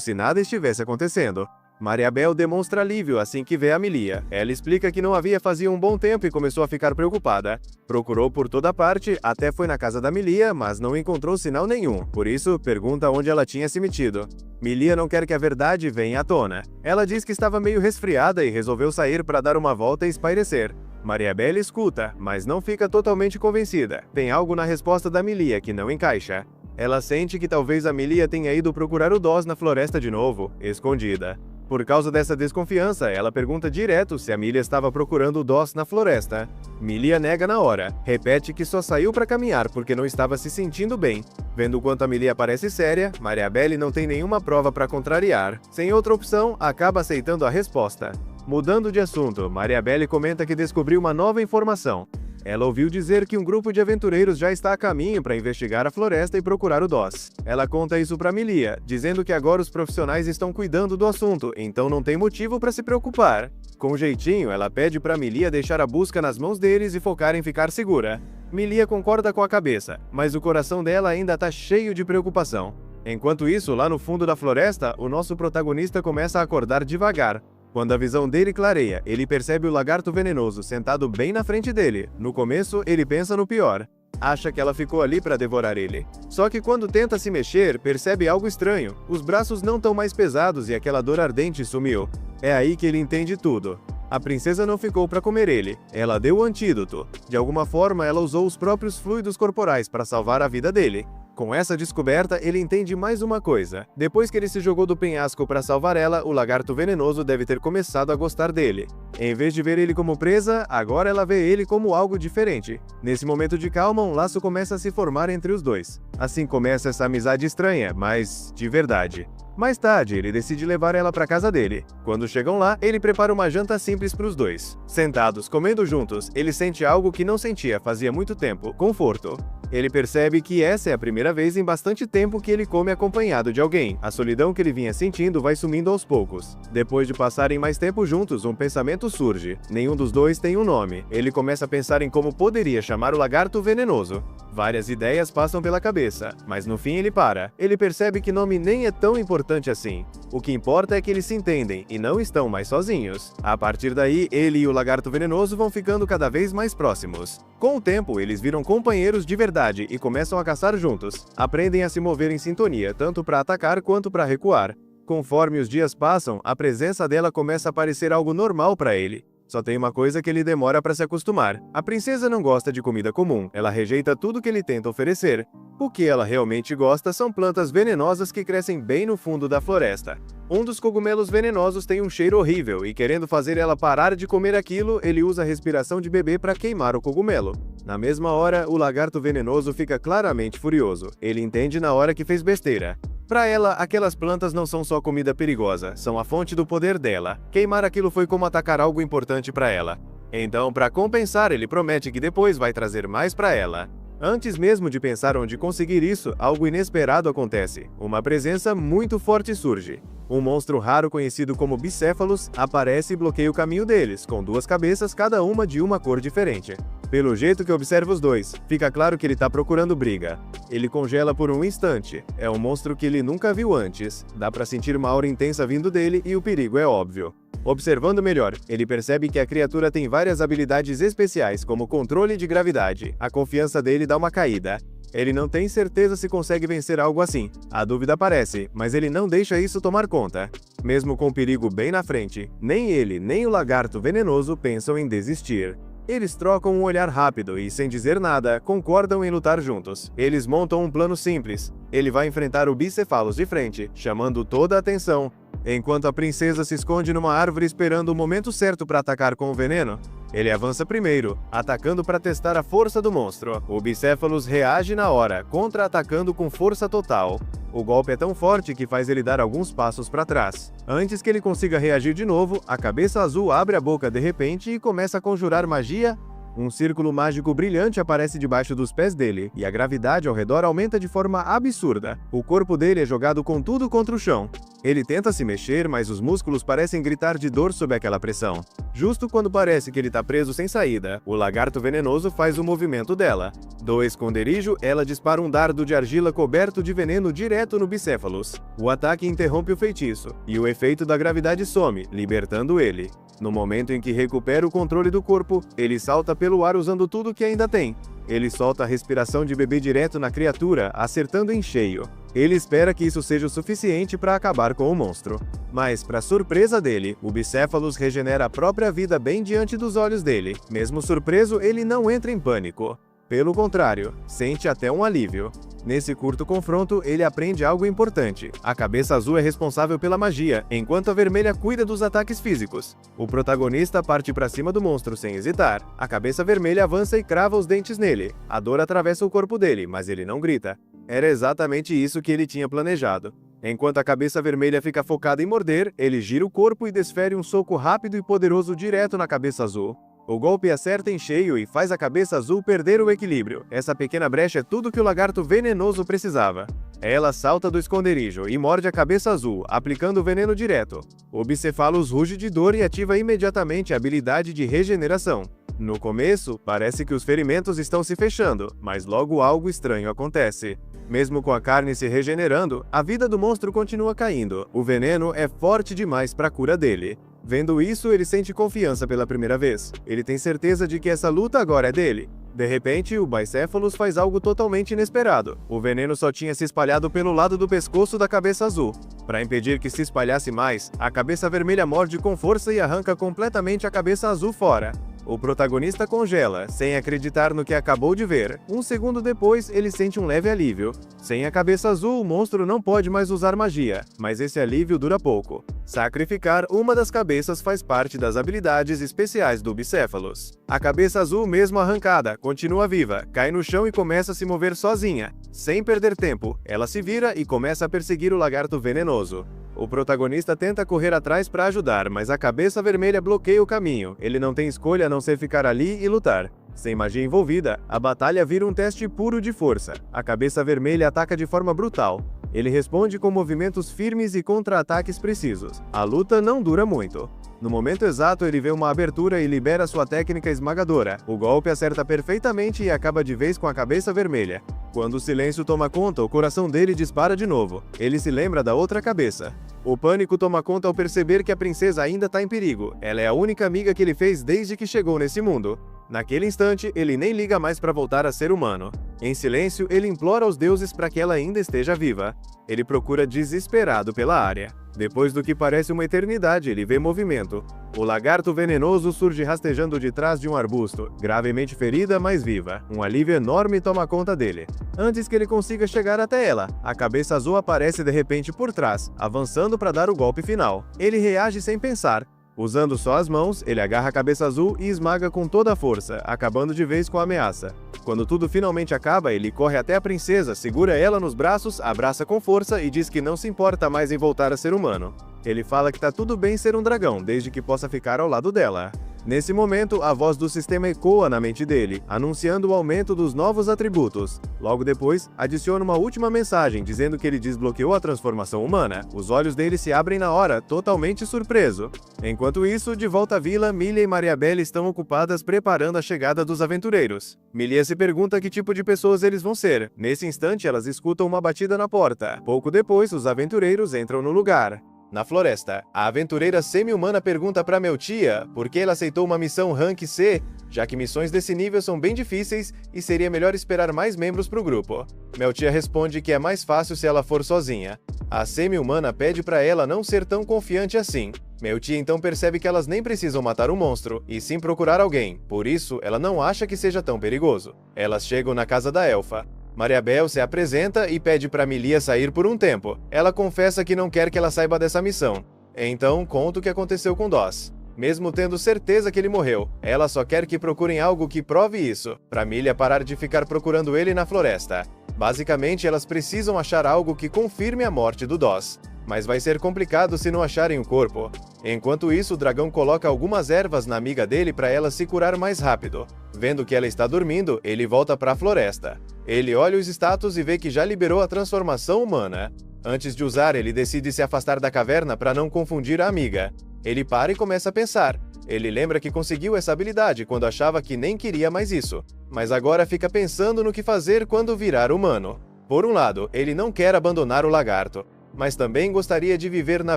se nada estivesse acontecendo. Mariabel demonstra alívio assim que vê Amelia. Ela explica que não a via fazia um bom tempo e começou a ficar preocupada. Procurou por toda parte, até foi na casa da Amelia, mas não encontrou sinal nenhum. Por isso, pergunta onde ela tinha se metido. Amelia não quer que a verdade venha à tona. Ela diz que estava meio resfriada e resolveu sair para dar uma volta e espairecer. Mariabel escuta, mas não fica totalmente convencida. Tem algo na resposta da Amelia que não encaixa. Ela sente que talvez Amelia tenha ido procurar o Doss na floresta de novo, escondida. Por causa dessa desconfiança, ela pergunta direto se Amelia estava procurando o Doss na floresta. Amelia nega na hora, repete que só saiu para caminhar porque não estava se sentindo bem. Vendo o quanto Amelia parece séria, Mariabel não tem nenhuma prova para contrariar. Sem outra opção, acaba aceitando a resposta. Mudando de assunto, Mariabel comenta que descobriu uma nova informação. Ela ouviu dizer que um grupo de aventureiros já está a caminho para investigar a floresta e procurar o Doss. Ela conta isso para Amelia, dizendo que agora os profissionais estão cuidando do assunto, então não tem motivo para se preocupar. Com jeitinho, ela pede para Amelia deixar a busca nas mãos deles e focar em ficar segura. Amelia concorda com a cabeça, mas o coração dela ainda está cheio de preocupação. Enquanto isso, lá no fundo da floresta, o nosso protagonista começa a acordar devagar. Quando a visão dele clareia, ele percebe o lagarto venenoso sentado bem na frente dele. No começo, ele pensa no pior. Acha que ela ficou ali para devorar ele. Só que quando tenta se mexer, percebe algo estranho. Os braços não estão mais pesados e aquela dor ardente sumiu. É aí que ele entende tudo. A princesa não ficou para comer ele. Ela deu o antídoto. De alguma forma, ela usou os próprios fluidos corporais para salvar a vida dele. Com essa descoberta, ele entende mais uma coisa. Depois que ele se jogou do penhasco para salvar ela, o lagarto venenoso deve ter começado a gostar dele. Em vez de ver ele como presa, agora ela vê ele como algo diferente. Nesse momento de calma, um laço começa a se formar entre os dois. Assim começa essa amizade estranha, mas de verdade. Mais tarde, ele decide levar ela para casa dele. Quando chegam lá, ele prepara uma janta simples para os dois. Sentados, comendo juntos, ele sente algo que não sentia fazia muito tempo: conforto. Ele percebe que essa é a primeira vez em bastante tempo que ele come acompanhado de alguém. A solidão que ele vinha sentindo vai sumindo aos poucos. Depois de passarem mais tempo juntos, um pensamento surge. Nenhum dos dois tem um nome. Ele começa a pensar em como poderia chamar o lagarto venenoso. Várias ideias passam pela cabeça, mas no fim ele para. Ele percebe que nome nem é tão importante assim. O que importa é que eles se entendem e não estão mais sozinhos. A partir daí, ele e o lagarto venenoso vão ficando cada vez mais próximos. Com o tempo, eles viram companheiros de verdade e começam a caçar juntos. Aprendem a se mover em sintonia, tanto para atacar quanto para recuar. Conforme os dias passam, a presença dela começa a parecer algo normal para ele. Só tem uma coisa que ele demora para se acostumar. A princesa não gosta de comida comum, ela rejeita tudo que ele tenta oferecer. O que ela realmente gosta são plantas venenosas que crescem bem no fundo da floresta. Um dos cogumelos venenosos tem um cheiro horrível e, querendo fazer ela parar de comer aquilo, ele usa a respiração de bebê para queimar o cogumelo. Na mesma hora, o lagarto venenoso fica claramente furioso. Ele entende na hora que fez besteira. Para ela, aquelas plantas não são só comida perigosa, são a fonte do poder dela. Queimar aquilo foi como atacar algo importante para ela. Então, para compensar, ele promete que depois vai trazer mais para ela. Antes mesmo de pensar onde conseguir isso, algo inesperado acontece. Uma presença muito forte surge. Um monstro raro conhecido como bicéfalos aparece e bloqueia o caminho deles, com duas cabeças, cada uma de uma cor diferente. Pelo jeito que observa os dois, fica claro que ele está procurando briga. Ele congela por um instante. É um monstro que ele nunca viu antes. Dá para sentir uma aura intensa vindo dele e o perigo é óbvio. Observando melhor, ele percebe que a criatura tem várias habilidades especiais, como controle de gravidade. A confiança dele dá uma caída. Ele não tem certeza se consegue vencer algo assim. A dúvida aparece, mas ele não deixa isso tomar conta. Mesmo com o perigo bem na frente, nem ele, nem o lagarto venenoso pensam em desistir. Eles trocam um olhar rápido e, sem dizer nada, concordam em lutar juntos. Eles montam um plano simples. Ele vai enfrentar o Bicefalos de frente, chamando toda a atenção, enquanto a princesa se esconde numa árvore esperando o momento certo para atacar com o veneno. Ele avança primeiro, atacando para testar a força do monstro. O Bicéfalos reage na hora, contra-atacando com força total. O golpe é tão forte que faz ele dar alguns passos para trás. Antes que ele consiga reagir de novo, a cabeça azul abre a boca de repente e começa a conjurar magia Um círculo mágico brilhante aparece debaixo dos pés dele, e a gravidade ao redor aumenta de forma absurda. O corpo dele é jogado com tudo contra o chão. Ele tenta se mexer, mas os músculos parecem gritar de dor sob aquela pressão. Justo quando parece que ele está preso sem saída, o lagarto venenoso faz o movimento dela. Do esconderijo, ela dispara um dardo de argila coberto de veneno direto no bicéfalos. O ataque interrompe o feitiço, e o efeito da gravidade some, libertando ele. No momento em que recupera o controle do corpo, ele salta pelo ar usando tudo que ainda tem. Ele solta a respiração de bebê direto na criatura, acertando em cheio. Ele espera que isso seja o suficiente para acabar com o monstro. Mas, para surpresa dele, o Bicéfalos regenera a própria vida bem diante dos olhos dele. Mesmo surpreso, ele não entra em pânico. Pelo contrário, sente até um alívio. Nesse curto confronto, ele aprende algo importante. A cabeça azul é responsável pela magia, enquanto a vermelha cuida dos ataques físicos. O protagonista parte para cima do monstro sem hesitar. A cabeça vermelha avança e crava os dentes nele. A dor atravessa o corpo dele, mas ele não grita. Era exatamente isso que ele tinha planejado. Enquanto a cabeça vermelha fica focada em morder, ele gira o corpo e desfere um soco rápido e poderoso direto na cabeça azul. O golpe acerta em cheio e faz a cabeça azul perder o equilíbrio. Essa pequena brecha é tudo que o lagarto venenoso precisava. Ela salta do esconderijo e morde a cabeça azul, aplicando o veneno direto. O Bicéfalos ruge de dor e ativa imediatamente a habilidade de regeneração. No começo, parece que os ferimentos estão se fechando, mas logo algo estranho acontece. Mesmo com a carne se regenerando, a vida do monstro continua caindo. O veneno é forte demais para a cura dele. Vendo isso, ele sente confiança pela primeira vez. Ele tem certeza de que essa luta agora é dele. De repente, o Bicéfalos faz algo totalmente inesperado. O veneno só tinha se espalhado pelo lado do pescoço da cabeça azul. Para impedir que se espalhasse mais, a cabeça vermelha morde com força e arranca completamente a cabeça azul fora. O protagonista congela, sem acreditar no que acabou de ver. Um segundo depois, ele sente um leve alívio. Sem a cabeça azul, o monstro não pode mais usar magia, mas esse alívio dura pouco. Sacrificar uma das cabeças faz parte das habilidades especiais do Bicéfalos. A cabeça azul, mesmo arrancada, continua viva, cai no chão e começa a se mover sozinha. Sem perder tempo, ela se vira e começa a perseguir o lagarto venenoso. O protagonista tenta correr atrás para ajudar, mas a cabeça vermelha bloqueia o caminho. Ele não tem escolha a não ser ficar ali e lutar. Sem magia envolvida, a batalha vira um teste puro de força. A cabeça vermelha ataca de forma brutal. Ele responde com movimentos firmes e contra-ataques precisos. A luta não dura muito. No momento exato, ele vê uma abertura e libera sua técnica esmagadora. O golpe acerta perfeitamente e acaba de vez com a cabeça vermelha. Quando o silêncio toma conta, o coração dele dispara de novo. Ele se lembra da outra cabeça. O pânico toma conta ao perceber que a princesa ainda está em perigo. Ela é a única amiga que ele fez desde que chegou nesse mundo. Naquele instante, ele nem liga mais para voltar a ser humano. Em silêncio, ele implora aos deuses para que ela ainda esteja viva. Ele procura desesperado pela área. Depois do que parece uma eternidade, ele vê movimento. O lagarto venenoso surge rastejando de trás de um arbusto, gravemente ferida, mas viva. Um alívio enorme toma conta dele. Antes que ele consiga chegar até ela, a cabeça azul aparece de repente por trás, avançando para dar o golpe final. Ele reage sem pensar. Usando só as mãos, ele agarra a cabeça azul e esmaga com toda a força, acabando de vez com a ameaça. Quando tudo finalmente acaba, ele corre até a princesa, segura ela nos braços, abraça com força e diz que não se importa mais em voltar a ser humano. Ele fala que tá tudo bem ser um dragão, desde que possa ficar ao lado dela. Nesse momento, a voz do sistema ecoa na mente dele, anunciando o aumento dos novos atributos. Logo depois, adiciona uma última mensagem dizendo que ele desbloqueou a transformação humana. Os olhos dele se abrem na hora, totalmente surpreso. Enquanto isso, de volta à vila, Millia e Mariabelle estão ocupadas preparando a chegada dos aventureiros. Millia se pergunta que tipo de pessoas eles vão ser. Nesse instante, elas escutam uma batida na porta. Pouco depois, os aventureiros entram no lugar. Na floresta, a aventureira semi-humana pergunta para Meltia por que ela aceitou uma missão Rank C, já que missões desse nível são bem difíceis e seria melhor esperar mais membros para o grupo. Meltia responde que é mais fácil se ela for sozinha. A semi-humana pede para ela não ser tão confiante assim. Meltia então percebe que elas nem precisam matar um monstro, e sim procurar alguém, por isso ela não acha que seja tão perigoso. Elas chegam na casa da elfa. Mariabelle se apresenta e pede para Millia sair por um tempo. Ela confessa que não quer que ela saiba dessa missão. Então, conta o que aconteceu com Doss. Mesmo tendo certeza que ele morreu, ela só quer que procurem algo que prove isso, para Millia parar de ficar procurando ele na floresta. Basicamente, elas precisam achar algo que confirme a morte do Doss. mas vai ser complicado se não acharem o corpo. Enquanto isso, o dragão coloca algumas ervas na amiga dele para ela se curar mais rápido. Vendo que ela está dormindo, ele volta para a floresta. Ele olha os status e vê que já liberou a transformação humana. Antes de usar, ele decide se afastar da caverna para não confundir a amiga. Ele para e começa a pensar. Ele lembra que conseguiu essa habilidade quando achava que nem queria mais isso, mas agora fica pensando no que fazer quando virar humano. Por um lado, ele não quer abandonar o lagarto, mas também gostaria de viver na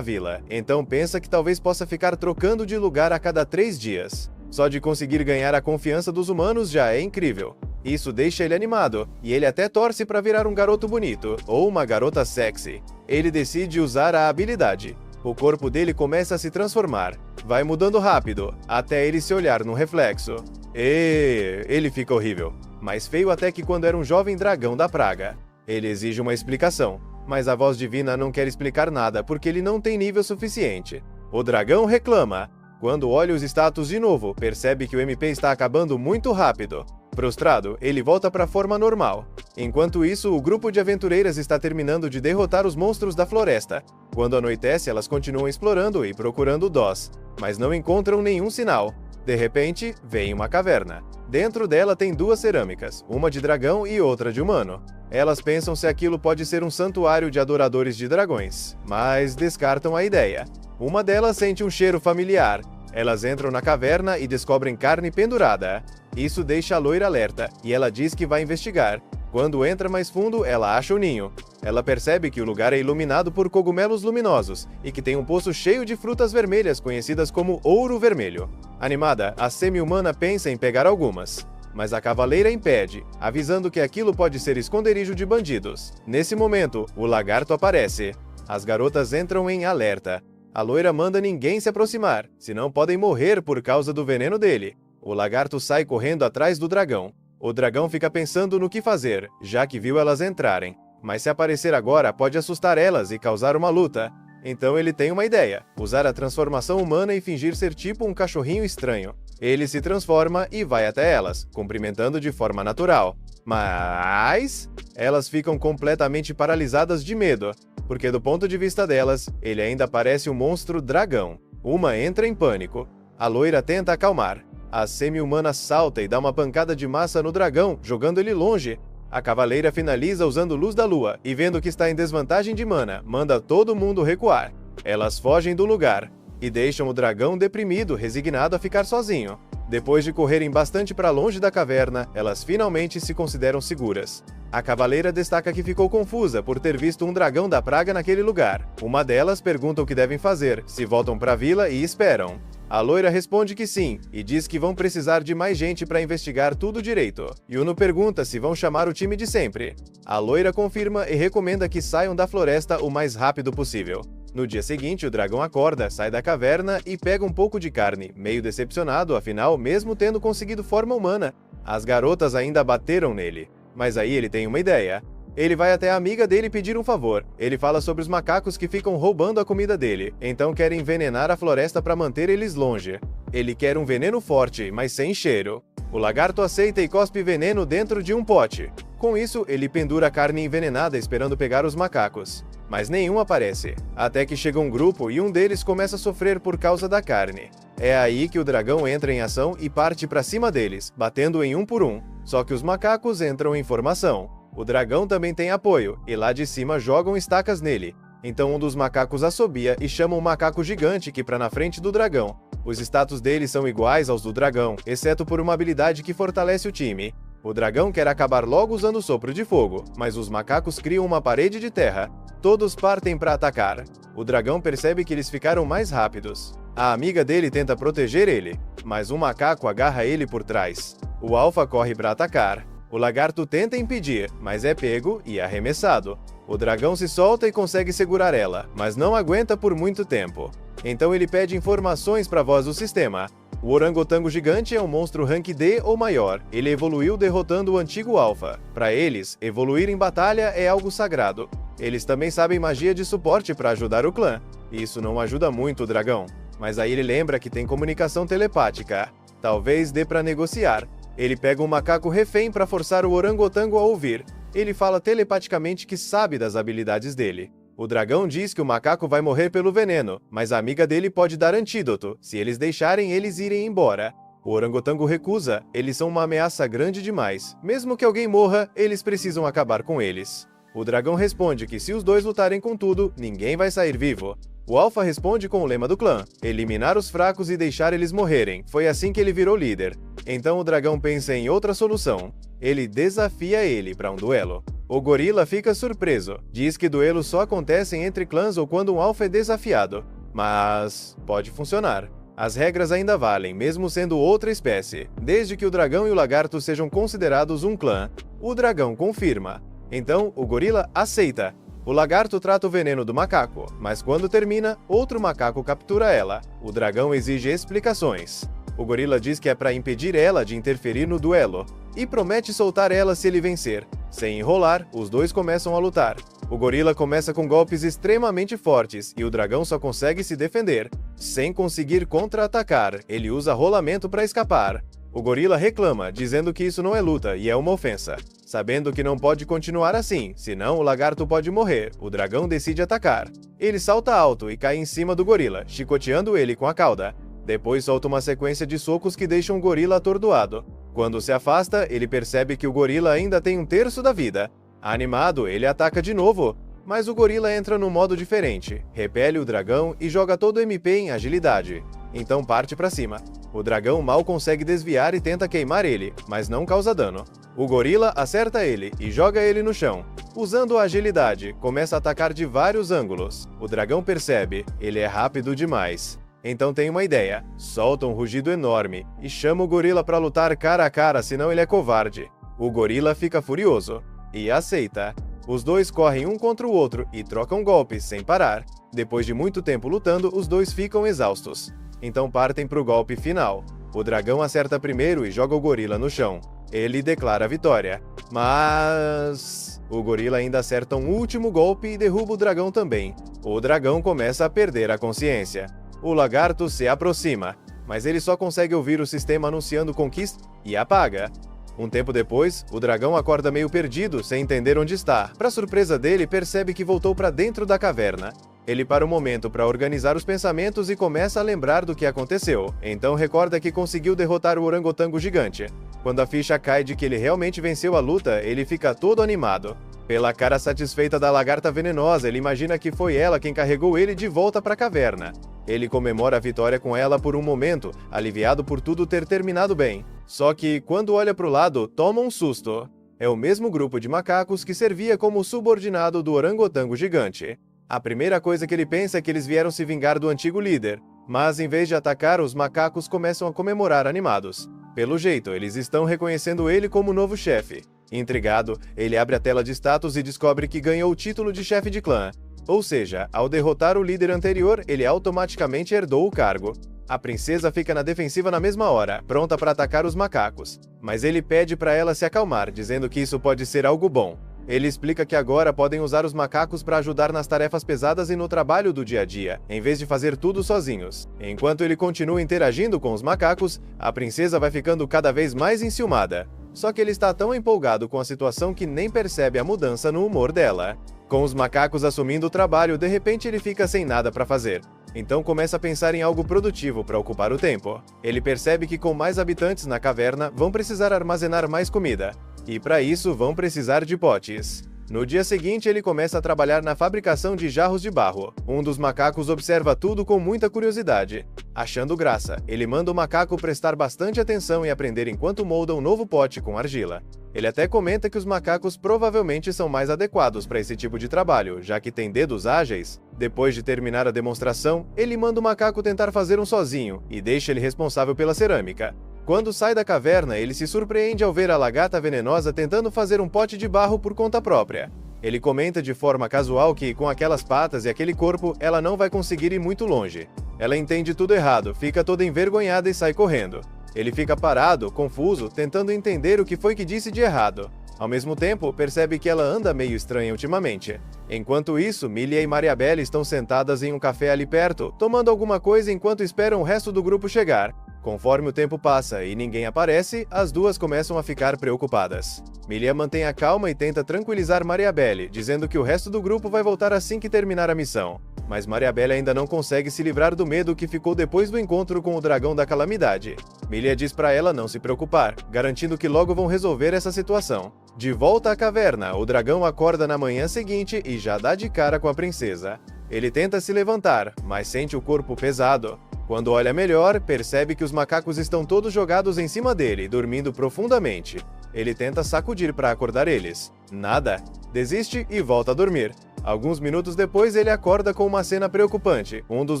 vila, então pensa que talvez possa ficar trocando de lugar a cada 3 dias. Só de conseguir ganhar a confiança dos humanos já é incrível. Isso deixa ele animado, e ele até torce para virar um garoto bonito, ou uma garota sexy. Ele decide usar a habilidade. O corpo dele começa a se transformar. Vai mudando rápido, até ele se olhar no reflexo. E ele fica horrível. Mais feio até que quando era um jovem dragão da praga. Ele exige uma explicação, mas a voz divina não quer explicar nada porque ele não tem nível suficiente. O dragão reclama. Quando olha os status de novo, percebe que o MP está acabando muito rápido. Frustrado, ele volta para a forma normal. Enquanto isso, o grupo de aventureiras está terminando de derrotar os monstros da floresta. Quando anoitece, elas continuam explorando e procurando Doss, mas não encontram nenhum sinal. De repente, vem uma caverna. Dentro dela tem 2 cerâmicas, uma de dragão e outra de humano. Elas pensam se aquilo pode ser um santuário de adoradores de dragões, mas descartam a ideia. Uma delas sente um cheiro familiar. Elas entram na caverna e descobrem carne pendurada. Isso deixa a loira alerta, e ela diz que vai investigar. Quando entra mais fundo, ela acha o ninho. Ela percebe que o lugar é iluminado por cogumelos luminosos, e que tem um poço cheio de frutas vermelhas conhecidas como ouro vermelho. Animada, a semi-humana pensa em pegar algumas. Mas a cavaleira impede, avisando que aquilo pode ser esconderijo de bandidos. Nesse momento, o lagarto aparece. As garotas entram em alerta. A loira manda ninguém se aproximar, senão podem morrer por causa do veneno dele. O lagarto sai correndo atrás do dragão. O dragão fica pensando no que fazer, já que viu elas entrarem. Mas se aparecer agora, pode assustar elas e causar uma luta. Então ele tem uma ideia: usar a transformação humana e fingir ser tipo um cachorrinho estranho. Ele se transforma e vai até elas, cumprimentando de forma natural. Mas elas ficam completamente paralisadas de medo, porque do ponto de vista delas, ele ainda parece um monstro dragão. Uma entra em pânico. A loira tenta acalmar. A semi-humana salta e dá uma pancada de massa no dragão, jogando ele longe. A cavaleira finaliza usando luz da lua e, vendo que está em desvantagem de mana, manda todo mundo recuar. Elas fogem do lugar e deixam o dragão deprimido, resignado a ficar sozinho. Depois de correrem bastante para longe da caverna, elas finalmente se consideram seguras. A cavaleira destaca que ficou confusa por ter visto um dragão da praga naquele lugar. Uma delas pergunta o que devem fazer, se voltam para a vila e esperam. A loira responde que sim, e diz que vão precisar de mais gente para investigar tudo direito. Yuno pergunta se vão chamar o time de sempre. A loira confirma e recomenda que saiam da floresta o mais rápido possível. No dia seguinte, o dragão acorda, sai da caverna e pega um pouco de carne, meio decepcionado, afinal, mesmo tendo conseguido forma humana. As garotas ainda bateram nele. Mas aí ele tem uma ideia. Ele vai até a amiga dele pedir um favor. Ele fala sobre os macacos que ficam roubando a comida dele, então quer envenenar a floresta para manter eles longe. Ele quer um veneno forte, mas sem cheiro. O lagarto aceita e cospe veneno dentro de um pote. Com isso, ele pendura a carne envenenada esperando pegar os macacos. Mas nenhum aparece, até que chega um grupo e um deles começa a sofrer por causa da carne. É aí que o dragão entra em ação e parte para cima deles, batendo em um por um. Só que os macacos entram em formação. O dragão também tem apoio, e lá de cima jogam estacas nele. Então um dos macacos assobia e chama um macaco gigante que para na frente do dragão. Os status dele são iguais aos do dragão, exceto por uma habilidade que fortalece o time. O dragão quer acabar logo usando o sopro de fogo, mas os macacos criam uma parede de terra. Todos partem para atacar. O dragão percebe que eles ficaram mais rápidos. A amiga dele tenta proteger ele, mas um macaco agarra ele por trás. O alfa corre para atacar. O lagarto tenta impedir, mas é pego e arremessado. O dragão se solta e consegue segurar ela, mas não aguenta por muito tempo. Então ele pede informações para a voz do sistema. O orangotango gigante é um monstro rank D ou maior. Ele evoluiu derrotando o antigo alfa. Para eles, evoluir em batalha é algo sagrado. Eles também sabem magia de suporte para ajudar o clã. Isso não ajuda muito o dragão. Mas aí ele lembra que tem comunicação telepática. Talvez dê para negociar. Ele pega um macaco refém para forçar o orangotango a ouvir. Ele fala telepaticamente que sabe das habilidades dele. O dragão diz que o macaco vai morrer pelo veneno, mas a amiga dele pode dar antídoto, se eles deixarem eles irem embora. O orangotango recusa, eles são uma ameaça grande demais. Mesmo que alguém morra, eles precisam acabar com eles. O dragão responde que se os dois lutarem com tudo, ninguém vai sair vivo. O alfa responde com o lema do clã: eliminar os fracos e deixar eles morrerem. Foi assim que ele virou líder. Então o dragão pensa em outra solução. Ele desafia ele para um duelo. O gorila fica surpreso. Diz que duelos só acontecem entre clãs ou quando um alfa é desafiado. Mas pode funcionar. As regras ainda valem, mesmo sendo outra espécie, desde que o dragão e o lagarto sejam considerados um clã. O dragão confirma. Então, o gorila aceita. O lagarto trata o veneno do macaco, mas quando termina, outro macaco captura ela. O dragão exige explicações. O gorila diz que é para impedir ela de interferir no duelo, e promete soltar ela se ele vencer. Sem enrolar, os dois começam a lutar. O gorila começa com golpes extremamente fortes, e o dragão só consegue se defender. Sem conseguir contra-atacar, ele usa rolamento para escapar. O gorila reclama, dizendo que isso não é luta e é uma ofensa. Sabendo que não pode continuar assim, senão o lagarto pode morrer, o dragão decide atacar. Ele salta alto e cai em cima do gorila, chicoteando ele com a cauda. Depois solta uma sequência de socos que deixam o gorila atordoado. Quando se afasta, ele percebe que o gorila ainda tem 1/3 da vida. Animado, ele ataca de novo, mas o gorila entra num modo diferente, repele o dragão e joga todo o MP em agilidade. Então parte pra cima. O dragão mal consegue desviar e tenta queimar ele, mas não causa dano. O gorila acerta ele e joga ele no chão. Usando a agilidade, começa a atacar de vários ângulos. O dragão percebe, ele é rápido demais. Então tem uma ideia, solta um rugido enorme e chama o gorila para lutar cara a cara, senão ele é covarde. O gorila fica furioso e aceita. Os dois correm um contra o outro e trocam golpes sem parar. Depois de muito tempo lutando, os dois ficam exaustos. Então partem para o golpe final. O dragão acerta primeiro e joga o gorila no chão. Ele declara a vitória. Mas o gorila ainda acerta um último golpe e derruba o dragão também. O dragão começa a perder a consciência. O lagarto se aproxima, mas ele só consegue ouvir o sistema anunciando conquista e apaga. Um tempo depois, o dragão acorda meio perdido, sem entender onde está. Para surpresa dele, percebe que voltou para dentro da caverna. Ele para um momento para organizar os pensamentos e começa a lembrar do que aconteceu. Então recorda que conseguiu derrotar o orangotango gigante. Quando a ficha cai de que ele realmente venceu a luta, ele fica todo animado. Pela cara satisfeita da lagarta venenosa, ele imagina que foi ela quem carregou ele de volta para a caverna. Ele comemora a vitória com ela por um momento, aliviado por tudo ter terminado bem. Só que, quando olha para o lado, toma um susto. É o mesmo grupo de macacos que servia como subordinado do orangotango gigante. A primeira coisa que ele pensa é que eles vieram se vingar do antigo líder, mas em vez de atacar, os macacos começam a comemorar animados. Pelo jeito, eles estão reconhecendo ele como novo chefe. Intrigado, ele abre a tela de status e descobre que ganhou o título de chefe de clã. Ou seja, ao derrotar o líder anterior, ele automaticamente herdou o cargo. A princesa fica na defensiva na mesma hora, pronta para atacar os macacos. Mas ele pede para ela se acalmar, dizendo que isso pode ser algo bom. Ele explica que agora podem usar os macacos para ajudar nas tarefas pesadas e no trabalho do dia a dia, em vez de fazer tudo sozinhos. Enquanto ele continua interagindo com os macacos, a princesa vai ficando cada vez mais enciumada. Só que ele está tão empolgado com a situação que nem percebe a mudança no humor dela. Com os macacos assumindo o trabalho, de repente ele fica sem nada para fazer. Então começa a pensar em algo produtivo para ocupar o tempo. Ele percebe que com mais habitantes na caverna, vão precisar armazenar mais comida. E para isso vão precisar de potes. No dia seguinte, ele começa a trabalhar na fabricação de jarros de barro. Um dos macacos observa tudo com muita curiosidade. Achando graça, ele manda o macaco prestar bastante atenção e aprender enquanto molda um novo pote com argila. Ele até comenta que os macacos provavelmente são mais adequados para esse tipo de trabalho, já que têm dedos ágeis. Depois de terminar a demonstração, ele manda o macaco tentar fazer um sozinho e deixa ele responsável pela cerâmica. Quando sai da caverna, ele se surpreende ao ver a lagarta venenosa tentando fazer um pote de barro por conta própria. Ele comenta de forma casual que, com aquelas patas e aquele corpo, ela não vai conseguir ir muito longe. Ela entende tudo errado, fica toda envergonhada e sai correndo. Ele fica parado, confuso, tentando entender o que foi que disse de errado. Ao mesmo tempo, percebe que ela anda meio estranha ultimamente. Enquanto isso, Milia e Mariabelle estão sentadas em um café ali perto, tomando alguma coisa enquanto esperam o resto do grupo chegar. Conforme o tempo passa e ninguém aparece, as duas começam a ficar preocupadas. Milia mantém a calma e tenta tranquilizar Mariabelle, dizendo que o resto do grupo vai voltar assim que terminar a missão. Mas Mariabelle ainda não consegue se livrar do medo que ficou depois do encontro com o dragão da calamidade. Milia diz para ela não se preocupar, garantindo que logo vão resolver essa situação. De volta à caverna, o dragão acorda na manhã seguinte e já dá de cara com a princesa. Ele tenta se levantar, mas sente o corpo pesado. Quando olha melhor, percebe que os macacos estão todos jogados em cima dele, dormindo profundamente. Ele tenta sacudir para acordar eles. Nada. Desiste e volta a dormir. Alguns minutos depois, ele acorda com uma cena preocupante. Um dos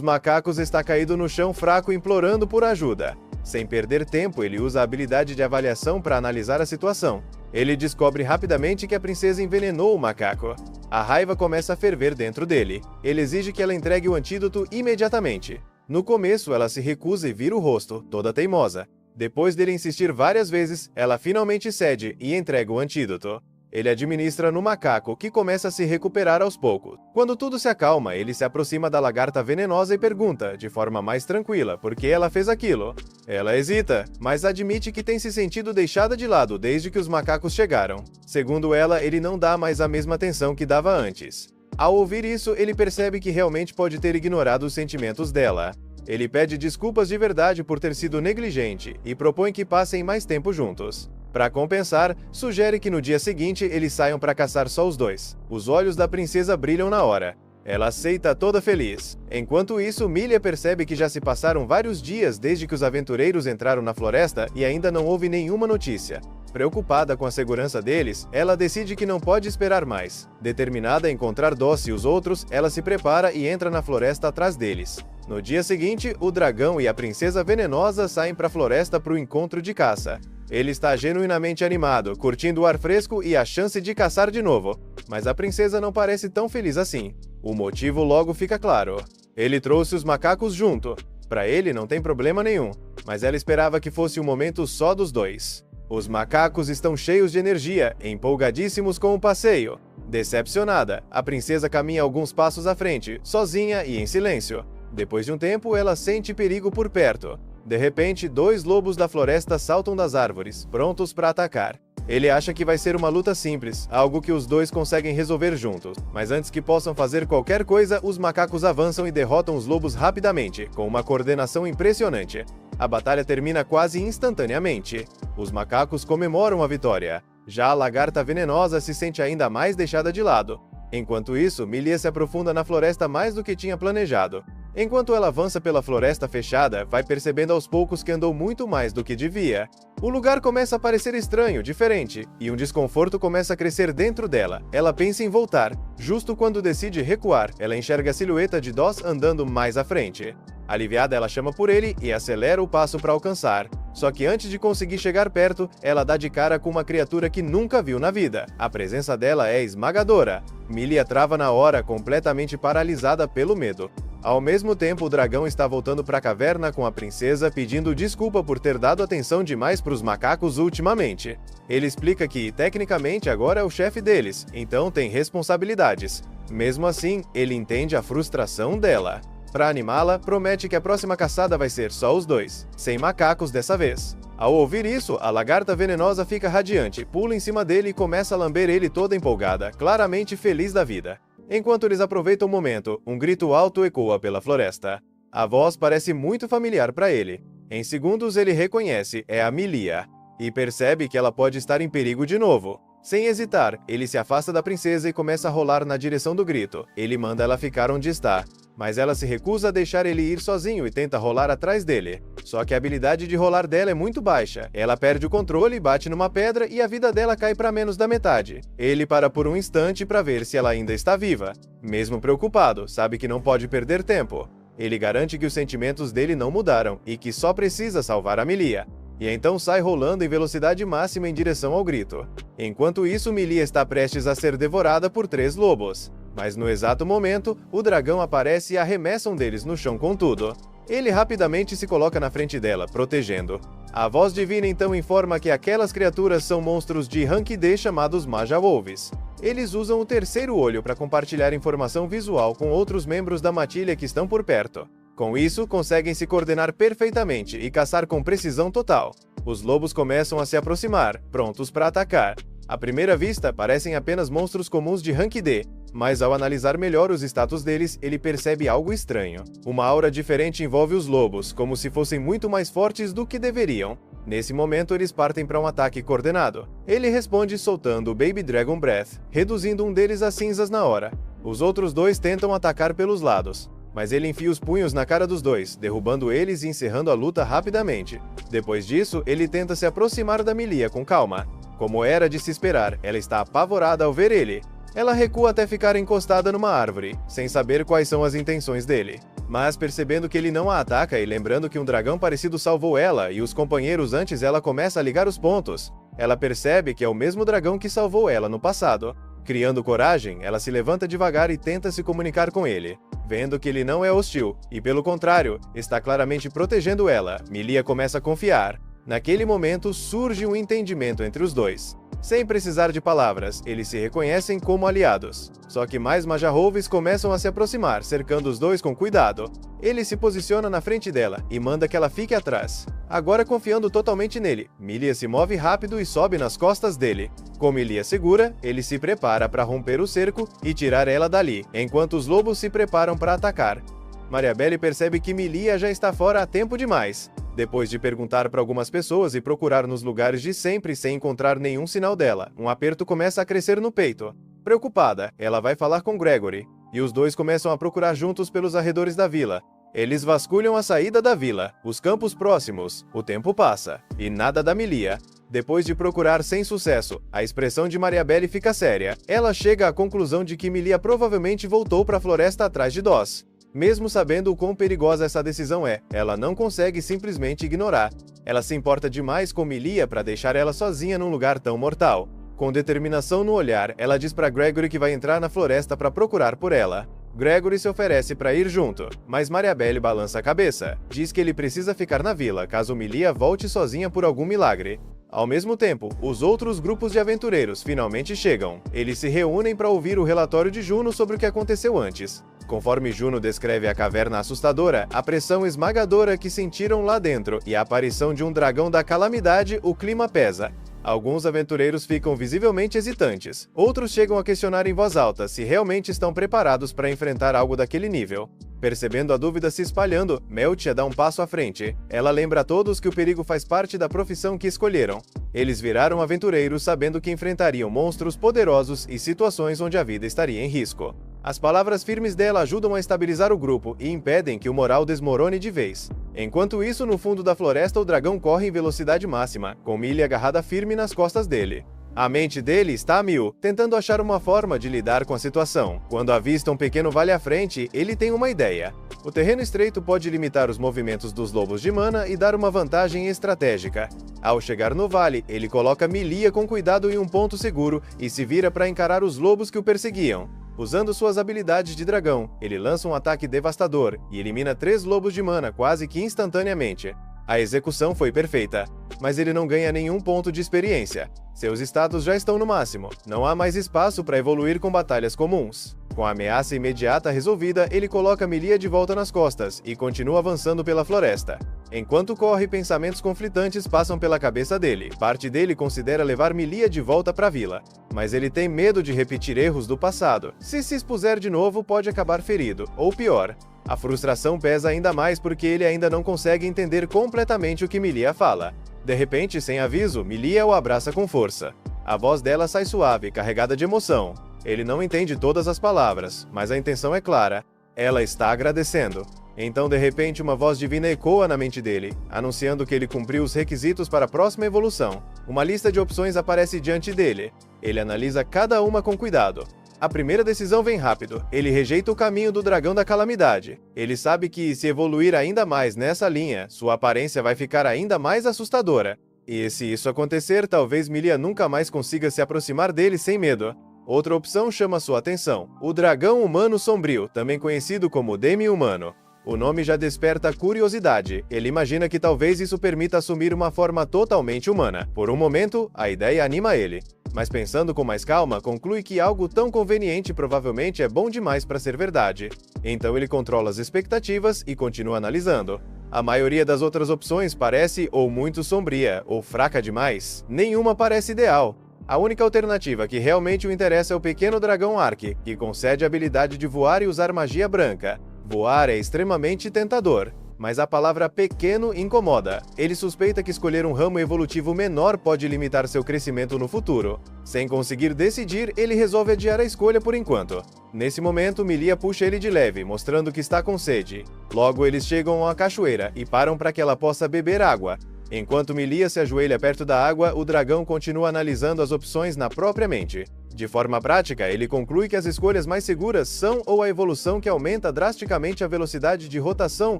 macacos está caído no chão fraco, implorando por ajuda. Sem perder tempo, ele usa a habilidade de avaliação para analisar a situação. Ele descobre rapidamente que a princesa envenenou o macaco. A raiva começa a ferver dentro dele. Ele exige que ela entregue o antídoto imediatamente. No começo, ela se recusa e vira o rosto, toda teimosa. Depois dele insistir várias vezes, ela finalmente cede e entrega o antídoto. Ele administra no macaco, que começa a se recuperar aos poucos. Quando tudo se acalma, ele se aproxima da lagarta venenosa e pergunta, de forma mais tranquila, por que ela fez aquilo. Ela hesita, mas admite que tem se sentido deixada de lado desde que os macacos chegaram. Segundo ela, ele não dá mais a mesma atenção que dava antes. Ao ouvir isso, ele percebe que realmente pode ter ignorado os sentimentos dela. Ele pede desculpas de verdade por ter sido negligente e propõe que passem mais tempo juntos. Para compensar, sugere que no dia seguinte eles saiam para caçar só os dois. Os olhos da princesa brilham na hora. Ela aceita toda feliz. Enquanto isso, Milia percebe que já se passaram vários dias desde que os aventureiros entraram na floresta e ainda não houve nenhuma notícia. Preocupada com a segurança deles, ela decide que não pode esperar mais. Determinada a encontrar Doce e os outros, ela se prepara e entra na floresta atrás deles. No dia seguinte, o dragão e a princesa venenosa saem para a floresta para o encontro de caça. Ele está genuinamente animado, curtindo o ar fresco e a chance de caçar de novo. Mas a princesa não parece tão feliz assim. O motivo logo fica claro. Ele trouxe os macacos junto. Para ele não tem problema nenhum, mas ela esperava que fosse um momento só dos dois. Os macacos estão cheios de energia, empolgadíssimos com o passeio. Decepcionada, a princesa caminha alguns passos à frente, sozinha e em silêncio. Depois de um tempo, ela sente perigo por perto. De repente, dois lobos da floresta saltam das árvores, prontos para atacar. Ele acha que vai ser uma luta simples, algo que os dois conseguem resolver juntos. Mas antes que possam fazer qualquer coisa, os macacos avançam e derrotam os lobos rapidamente, com uma coordenação impressionante. A batalha termina quase instantaneamente. Os macacos comemoram a vitória. Já a lagarta venenosa se sente ainda mais deixada de lado. Enquanto isso, Milia se aprofunda na floresta mais do que tinha planejado. Enquanto ela avança pela floresta fechada, vai percebendo aos poucos que andou muito mais do que devia. O lugar começa a parecer estranho, diferente, e um desconforto começa a crescer dentro dela. Ela pensa em voltar. Justo quando decide recuar, ela enxerga a silhueta de Doss andando mais à frente. Aliviada, ela chama por ele e acelera o passo para alcançar. Só que antes de conseguir chegar perto, ela dá de cara com uma criatura que nunca viu na vida. A presença dela é esmagadora. Milia trava na hora, completamente paralisada pelo medo. Ao mesmo tempo, o dragão está voltando para a caverna com a princesa, pedindo desculpa por ter dado atenção demais para os macacos ultimamente. Ele explica que, tecnicamente, agora é o chefe deles, então tem responsabilidades. Mesmo assim, ele entende a frustração dela. Para animá-la, promete que a próxima caçada vai ser só os dois, sem macacos dessa vez. Ao ouvir isso, a lagarta venenosa fica radiante, pula em cima dele e começa a lamber ele toda empolgada, claramente feliz da vida. Enquanto eles aproveitam o momento, um grito alto ecoa pela floresta. A voz parece muito familiar para ele. Em segundos ele reconhece, é a Milia, e percebe que ela pode estar em perigo de novo. Sem hesitar, ele se afasta da princesa e começa a rolar na direção do grito. Ele manda ela ficar onde está, mas ela se recusa a deixar ele ir sozinho e tenta rolar atrás dele. Só que a habilidade de rolar dela é muito baixa. Ela perde o controle, bate numa pedra e a vida dela cai para menos da metade. Ele para por um instante para ver se ela ainda está viva. Mesmo preocupado, sabe que não pode perder tempo. Ele garante que os sentimentos dele não mudaram e que só precisa salvar a Milia. E então sai rolando em velocidade máxima em direção ao grito. Enquanto isso, Milia está prestes a ser devorada por 3 lobos. Mas no exato momento, o dragão aparece e arremessa um deles no chão com tudo. Ele rapidamente se coloca na frente dela, protegendo. A voz divina então informa que aquelas criaturas são monstros de rank D chamados Majawolves. Eles usam o terceiro olho para compartilhar informação visual com outros membros da matilha que estão por perto. Com isso, conseguem se coordenar perfeitamente e caçar com precisão total. Os lobos começam a se aproximar, prontos para atacar. À primeira vista, parecem apenas monstros comuns de Rank D, mas ao analisar melhor os status deles, ele percebe algo estranho. Uma aura diferente envolve os lobos, como se fossem muito mais fortes do que deveriam. Nesse momento, eles partem para um ataque coordenado. Ele responde soltando o Baby Dragon Breath, reduzindo um deles a cinzas na hora. Os outros dois tentam atacar pelos lados, mas ele enfia os punhos na cara dos dois, derrubando eles e encerrando a luta rapidamente. Depois disso, ele tenta se aproximar da Milia com calma. Como era de se esperar, ela está apavorada ao ver ele. Ela recua até ficar encostada numa árvore, sem saber quais são as intenções dele. Mas percebendo que ele não a ataca e lembrando que um dragão parecido salvou ela e os companheiros antes, ela começa a ligar os pontos. Ela percebe que é o mesmo dragão que salvou ela no passado. Criando coragem, ela se levanta devagar e tenta se comunicar com ele. Vendo que ele não é hostil, e pelo contrário, está claramente protegendo ela, Milia começa a confiar. Naquele momento, surge um entendimento entre os dois. Sem precisar de palavras, eles se reconhecem como aliados. Só que mais Majarroves começam a se aproximar, cercando os dois com cuidado. Ele se posiciona na frente dela e manda que ela fique atrás. Agora confiando totalmente nele, Milia se move rápido e sobe nas costas dele. Com Milia segura, ele se prepara para romper o cerco e tirar ela dali, enquanto os lobos se preparam para atacar. Mariabelle percebe que Milia já está fora há tempo demais. Depois de perguntar para algumas pessoas e procurar nos lugares de sempre sem encontrar nenhum sinal dela, um aperto começa a crescer no peito. Preocupada, ela vai falar com Gregory, e os dois começam a procurar juntos pelos arredores da vila. Eles vasculham a saída da vila, os campos próximos, o tempo passa, e nada da Milia. Depois de procurar sem sucesso, a expressão de Mariabelle fica séria. Ela chega à conclusão de que Milia provavelmente voltou para a floresta atrás de Doss. Mesmo sabendo o quão perigosa essa decisão é, ela não consegue simplesmente ignorar. Ela se importa demais com Milia para deixar ela sozinha num lugar tão mortal. Com determinação no olhar, ela diz para Gregory que vai entrar na floresta para procurar por ela. Gregory se oferece para ir junto, mas Mariabelle balança a cabeça. Diz que ele precisa ficar na vila, caso Milia volte sozinha por algum milagre. Ao mesmo tempo, os outros grupos de aventureiros finalmente chegam. Eles se reúnem para ouvir o relatório de Juno sobre o que aconteceu antes. Conforme Juno descreve a caverna assustadora, a pressão esmagadora que sentiram lá dentro e a aparição de um dragão da calamidade, o clima pesa. Alguns aventureiros ficam visivelmente hesitantes. Outros chegam a questionar em voz alta se realmente estão preparados para enfrentar algo daquele nível. Percebendo a dúvida se espalhando, Meltia dá um passo à frente. Ela lembra a todos que o perigo faz parte da profissão que escolheram. Eles viraram aventureiros sabendo que enfrentariam monstros poderosos e situações onde a vida estaria em risco. As palavras firmes dela ajudam a estabilizar o grupo e impedem que o moral desmorone de vez. Enquanto isso, no fundo da floresta, o dragão corre em velocidade máxima, com Millie agarrada firme nas costas dele. A mente dele está a mil, tentando achar uma forma de lidar com a situação. Quando avista um pequeno vale à frente, ele tem uma ideia. O terreno estreito pode limitar os movimentos dos lobos de mana e dar uma vantagem estratégica. Ao chegar no vale, ele coloca Milia com cuidado em um ponto seguro e se vira para encarar os lobos que o perseguiam. Usando suas habilidades de dragão, ele lança um ataque devastador e elimina 3 lobos de mana quase que instantaneamente. A execução foi perfeita, mas ele não ganha nenhum ponto de experiência. Seus status já estão no máximo, não há mais espaço para evoluir com batalhas comuns. Com a ameaça imediata resolvida, ele coloca Milia de volta nas costas e continua avançando pela floresta. Enquanto corre, pensamentos conflitantes passam pela cabeça dele. Parte dele considera levar Milia de volta para a vila, mas ele tem medo de repetir erros do passado. Se expuser de novo, pode acabar ferido, ou pior. A frustração pesa ainda mais porque ele ainda não consegue entender completamente o que Milia fala. De repente, sem aviso, Milia o abraça com força. A voz dela sai suave, carregada de emoção. Ele não entende todas as palavras, mas a intenção é clara. Ela está agradecendo. Então, de repente, uma voz divina ecoa na mente dele, anunciando que ele cumpriu os requisitos para a próxima evolução. Uma lista de opções aparece diante dele. Ele analisa cada uma com cuidado. A primeira decisão vem rápido. Ele rejeita o caminho do dragão da calamidade. Ele sabe que, se evoluir ainda mais nessa linha, sua aparência vai ficar ainda mais assustadora. E se isso acontecer, talvez Milia nunca mais consiga se aproximar dele sem medo. Outra opção chama sua atenção: o dragão humano sombrio, também conhecido como demi-humano. O nome já desperta curiosidade. Ele imagina que talvez isso permita assumir uma forma totalmente humana. Por um momento, a ideia anima ele. Mas pensando com mais calma, conclui que algo tão conveniente provavelmente é bom demais para ser verdade. Então ele controla as expectativas e continua analisando. A maioria das outras opções parece ou muito sombria, ou fraca demais. Nenhuma parece ideal. A única alternativa que realmente o interessa é o pequeno dragão Ark, que concede a habilidade de voar e usar magia branca. Voar é extremamente tentador, mas a palavra pequeno incomoda. Ele suspeita que escolher um ramo evolutivo menor pode limitar seu crescimento no futuro. Sem conseguir decidir, ele resolve adiar a escolha por enquanto. Nesse momento, Milia puxa ele de leve, mostrando que está com sede. Logo, eles chegam a uma cachoeira e param para que ela possa beber água. Enquanto Milia se ajoelha perto da água, o dragão continua analisando as opções na própria mente. De forma prática, ele conclui que as escolhas mais seguras são ou a evolução que aumenta drasticamente a velocidade de rotação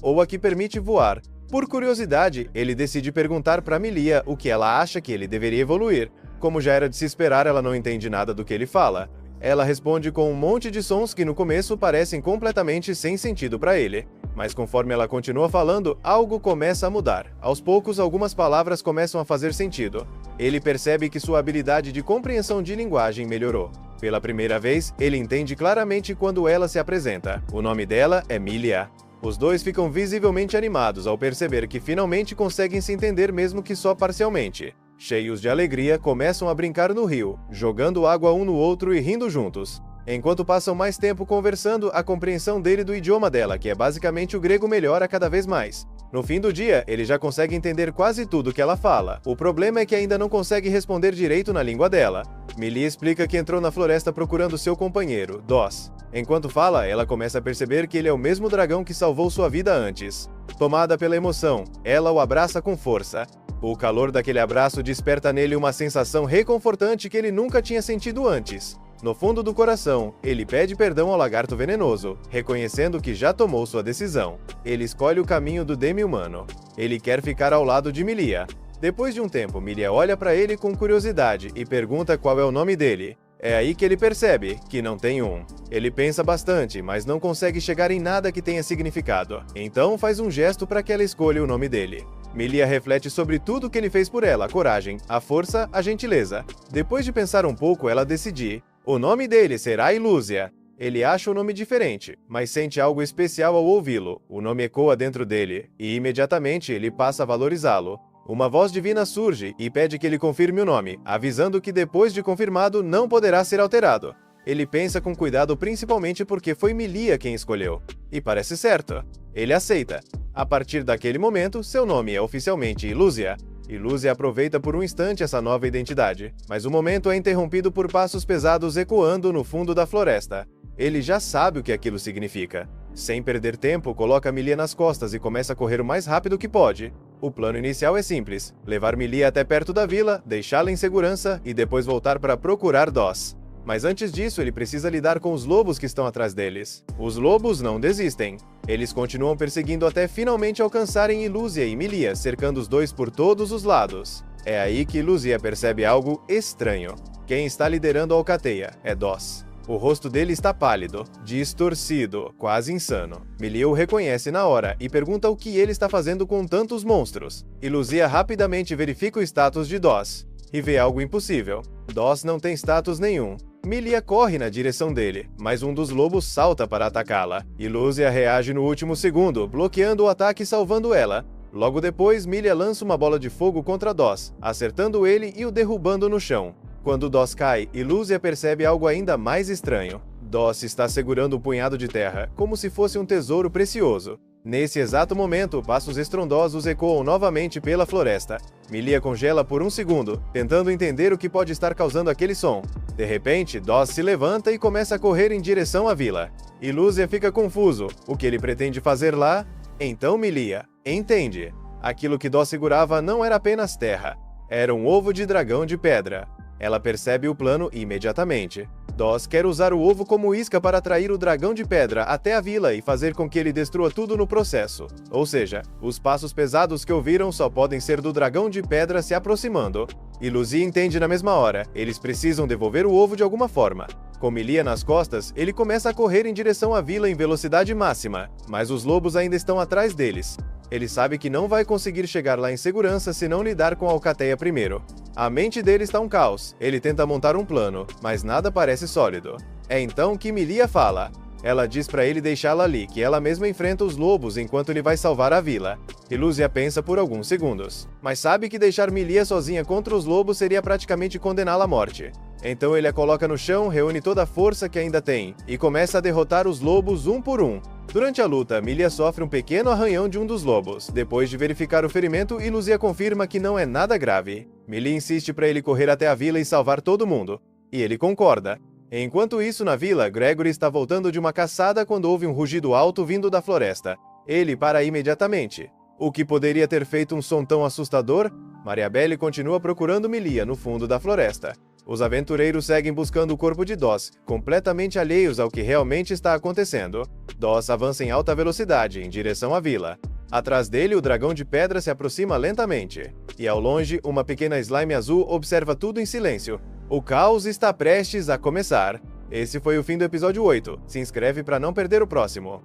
ou a que permite voar. Por curiosidade, ele decide perguntar para Milia o que ela acha que ele deveria evoluir. Como já era de se esperar, ela não entende nada do que ele fala. Ela responde com um monte de sons que no começo parecem completamente sem sentido para ele. Mas conforme ela continua falando, algo começa a mudar. Aos poucos, algumas palavras começam a fazer sentido. Ele percebe que sua habilidade de compreensão de linguagem melhorou. Pela primeira vez, ele entende claramente quando ela se apresenta. O nome dela é Milia. Os dois ficam visivelmente animados ao perceber que finalmente conseguem se entender mesmo que só parcialmente. Cheios de alegria, começam a brincar no rio, jogando água um no outro e rindo juntos. Enquanto passam mais tempo conversando, a compreensão dele do idioma dela, que é basicamente o grego, melhora cada vez mais. No fim do dia, ele já consegue entender quase tudo que ela fala. O problema é que ainda não consegue responder direito na língua dela. Milia explica que entrou na floresta procurando seu companheiro, Doss. Enquanto fala, ela começa a perceber que ele é o mesmo dragão que salvou sua vida antes. Tomada pela emoção, ela o abraça com força. O calor daquele abraço desperta nele uma sensação reconfortante que ele nunca tinha sentido antes. No fundo do coração, ele pede perdão ao lagarto venenoso, reconhecendo que já tomou sua decisão. Ele escolhe o caminho do demi-humano. Ele quer ficar ao lado de Milia. Depois de um tempo, Milia olha para ele com curiosidade e pergunta qual é o nome dele. É aí que ele percebe que não tem um. Ele pensa bastante, mas não consegue chegar em nada que tenha significado. Então faz um gesto para que ela escolha o nome dele. Milia reflete sobre tudo que ele fez por ela, a coragem, a força, a gentileza. Depois de pensar um pouco, ela decide. O nome dele será Ilúzia. Ele acha o nome diferente, mas sente algo especial ao ouvi-lo. O nome ecoa dentro dele, e imediatamente ele passa a valorizá-lo. Uma voz divina surge e pede que ele confirme o nome, avisando que depois de confirmado não poderá ser alterado. Ele pensa com cuidado principalmente porque foi Milia quem escolheu. E parece certo. Ele aceita. A partir daquele momento, seu nome é oficialmente Ilúzia. Ilúzia aproveita por um instante essa nova identidade, mas o momento é interrompido por passos pesados ecoando no fundo da floresta. Ele já sabe o que aquilo significa. Sem perder tempo, coloca Milia nas costas e começa a correr o mais rápido que pode. O plano inicial é simples: levar Milia até perto da vila, deixá-la em segurança e depois voltar para procurar Doss. Mas antes disso, ele precisa lidar com os lobos que estão atrás deles. Os lobos não desistem. Eles continuam perseguindo até finalmente alcançarem Ilúzia e Milia, cercando os dois por todos os lados. É aí que Ilúzia percebe algo estranho. Quem está liderando a alcateia é Doss. O rosto dele está pálido, distorcido, quase insano. Milia o reconhece na hora e pergunta o que ele está fazendo com tantos monstros. Ilúzia rapidamente verifica o status de Doss e vê algo impossível. Doss não tem status nenhum. Milia corre na direção dele, mas um dos lobos salta para atacá-la. Ilúzia reage no último segundo, bloqueando o ataque e salvando ela. Logo depois, Milia lança uma bola de fogo contra Doss, acertando ele e o derrubando no chão. Quando Doss cai, Ilúzia percebe algo ainda mais estranho. Doss está segurando um punhado de terra, como se fosse um tesouro precioso. Nesse exato momento, passos estrondosos ecoam novamente pela floresta. Milia congela por um segundo, tentando entender o que pode estar causando aquele som. De repente, Doss se levanta e começa a correr em direção à vila. Ilúzia fica confuso. O que ele pretende fazer lá? Então Milia entende. Aquilo que Doss segurava não era apenas terra. Era um ovo de dragão de pedra. Ela percebe o plano imediatamente. Doss quer usar o ovo como isca para atrair o dragão de pedra até a vila e fazer com que ele destrua tudo no processo. Ou seja, os passos pesados que ouviram só podem ser do dragão de pedra se aproximando. Ilúzia entende na mesma hora, eles precisam devolver o ovo de alguma forma. Com Milia nas costas, ele começa a correr em direção à vila em velocidade máxima, mas os lobos ainda estão atrás deles. Ele sabe que não vai conseguir chegar lá em segurança se não lidar com a alcateia primeiro. A mente dele está um caos, ele tenta montar um plano, mas nada parece sólido. É então que Milia fala. Ela diz para ele deixá-la ali, que ela mesma enfrenta os lobos enquanto ele vai salvar a vila. E Lúcia pensa por alguns segundos, mas sabe que deixar Milia sozinha contra os lobos seria praticamente condená-la à morte. Então ele a coloca no chão, reúne toda a força que ainda tem, e começa a derrotar os lobos um por um. Durante a luta, Milia sofre um pequeno arranhão de um dos lobos. Depois de verificar o ferimento, Lúcia confirma que não é nada grave. Milia insiste para ele correr até a vila e salvar todo mundo. E ele concorda. Enquanto isso, na vila, Gregory está voltando de uma caçada quando ouve um rugido alto vindo da floresta. Ele para imediatamente. O que poderia ter feito um som tão assustador? Mariabelle continua procurando Milia no fundo da floresta. Os aventureiros seguem buscando o corpo de Doss, completamente alheios ao que realmente está acontecendo. Doss avança em alta velocidade, em direção à vila. Atrás dele, o dragão de pedra se aproxima lentamente. E ao longe, uma pequena slime azul observa tudo em silêncio. O caos está prestes a começar. Esse foi o fim do episódio 8. Se inscreve para não perder o próximo.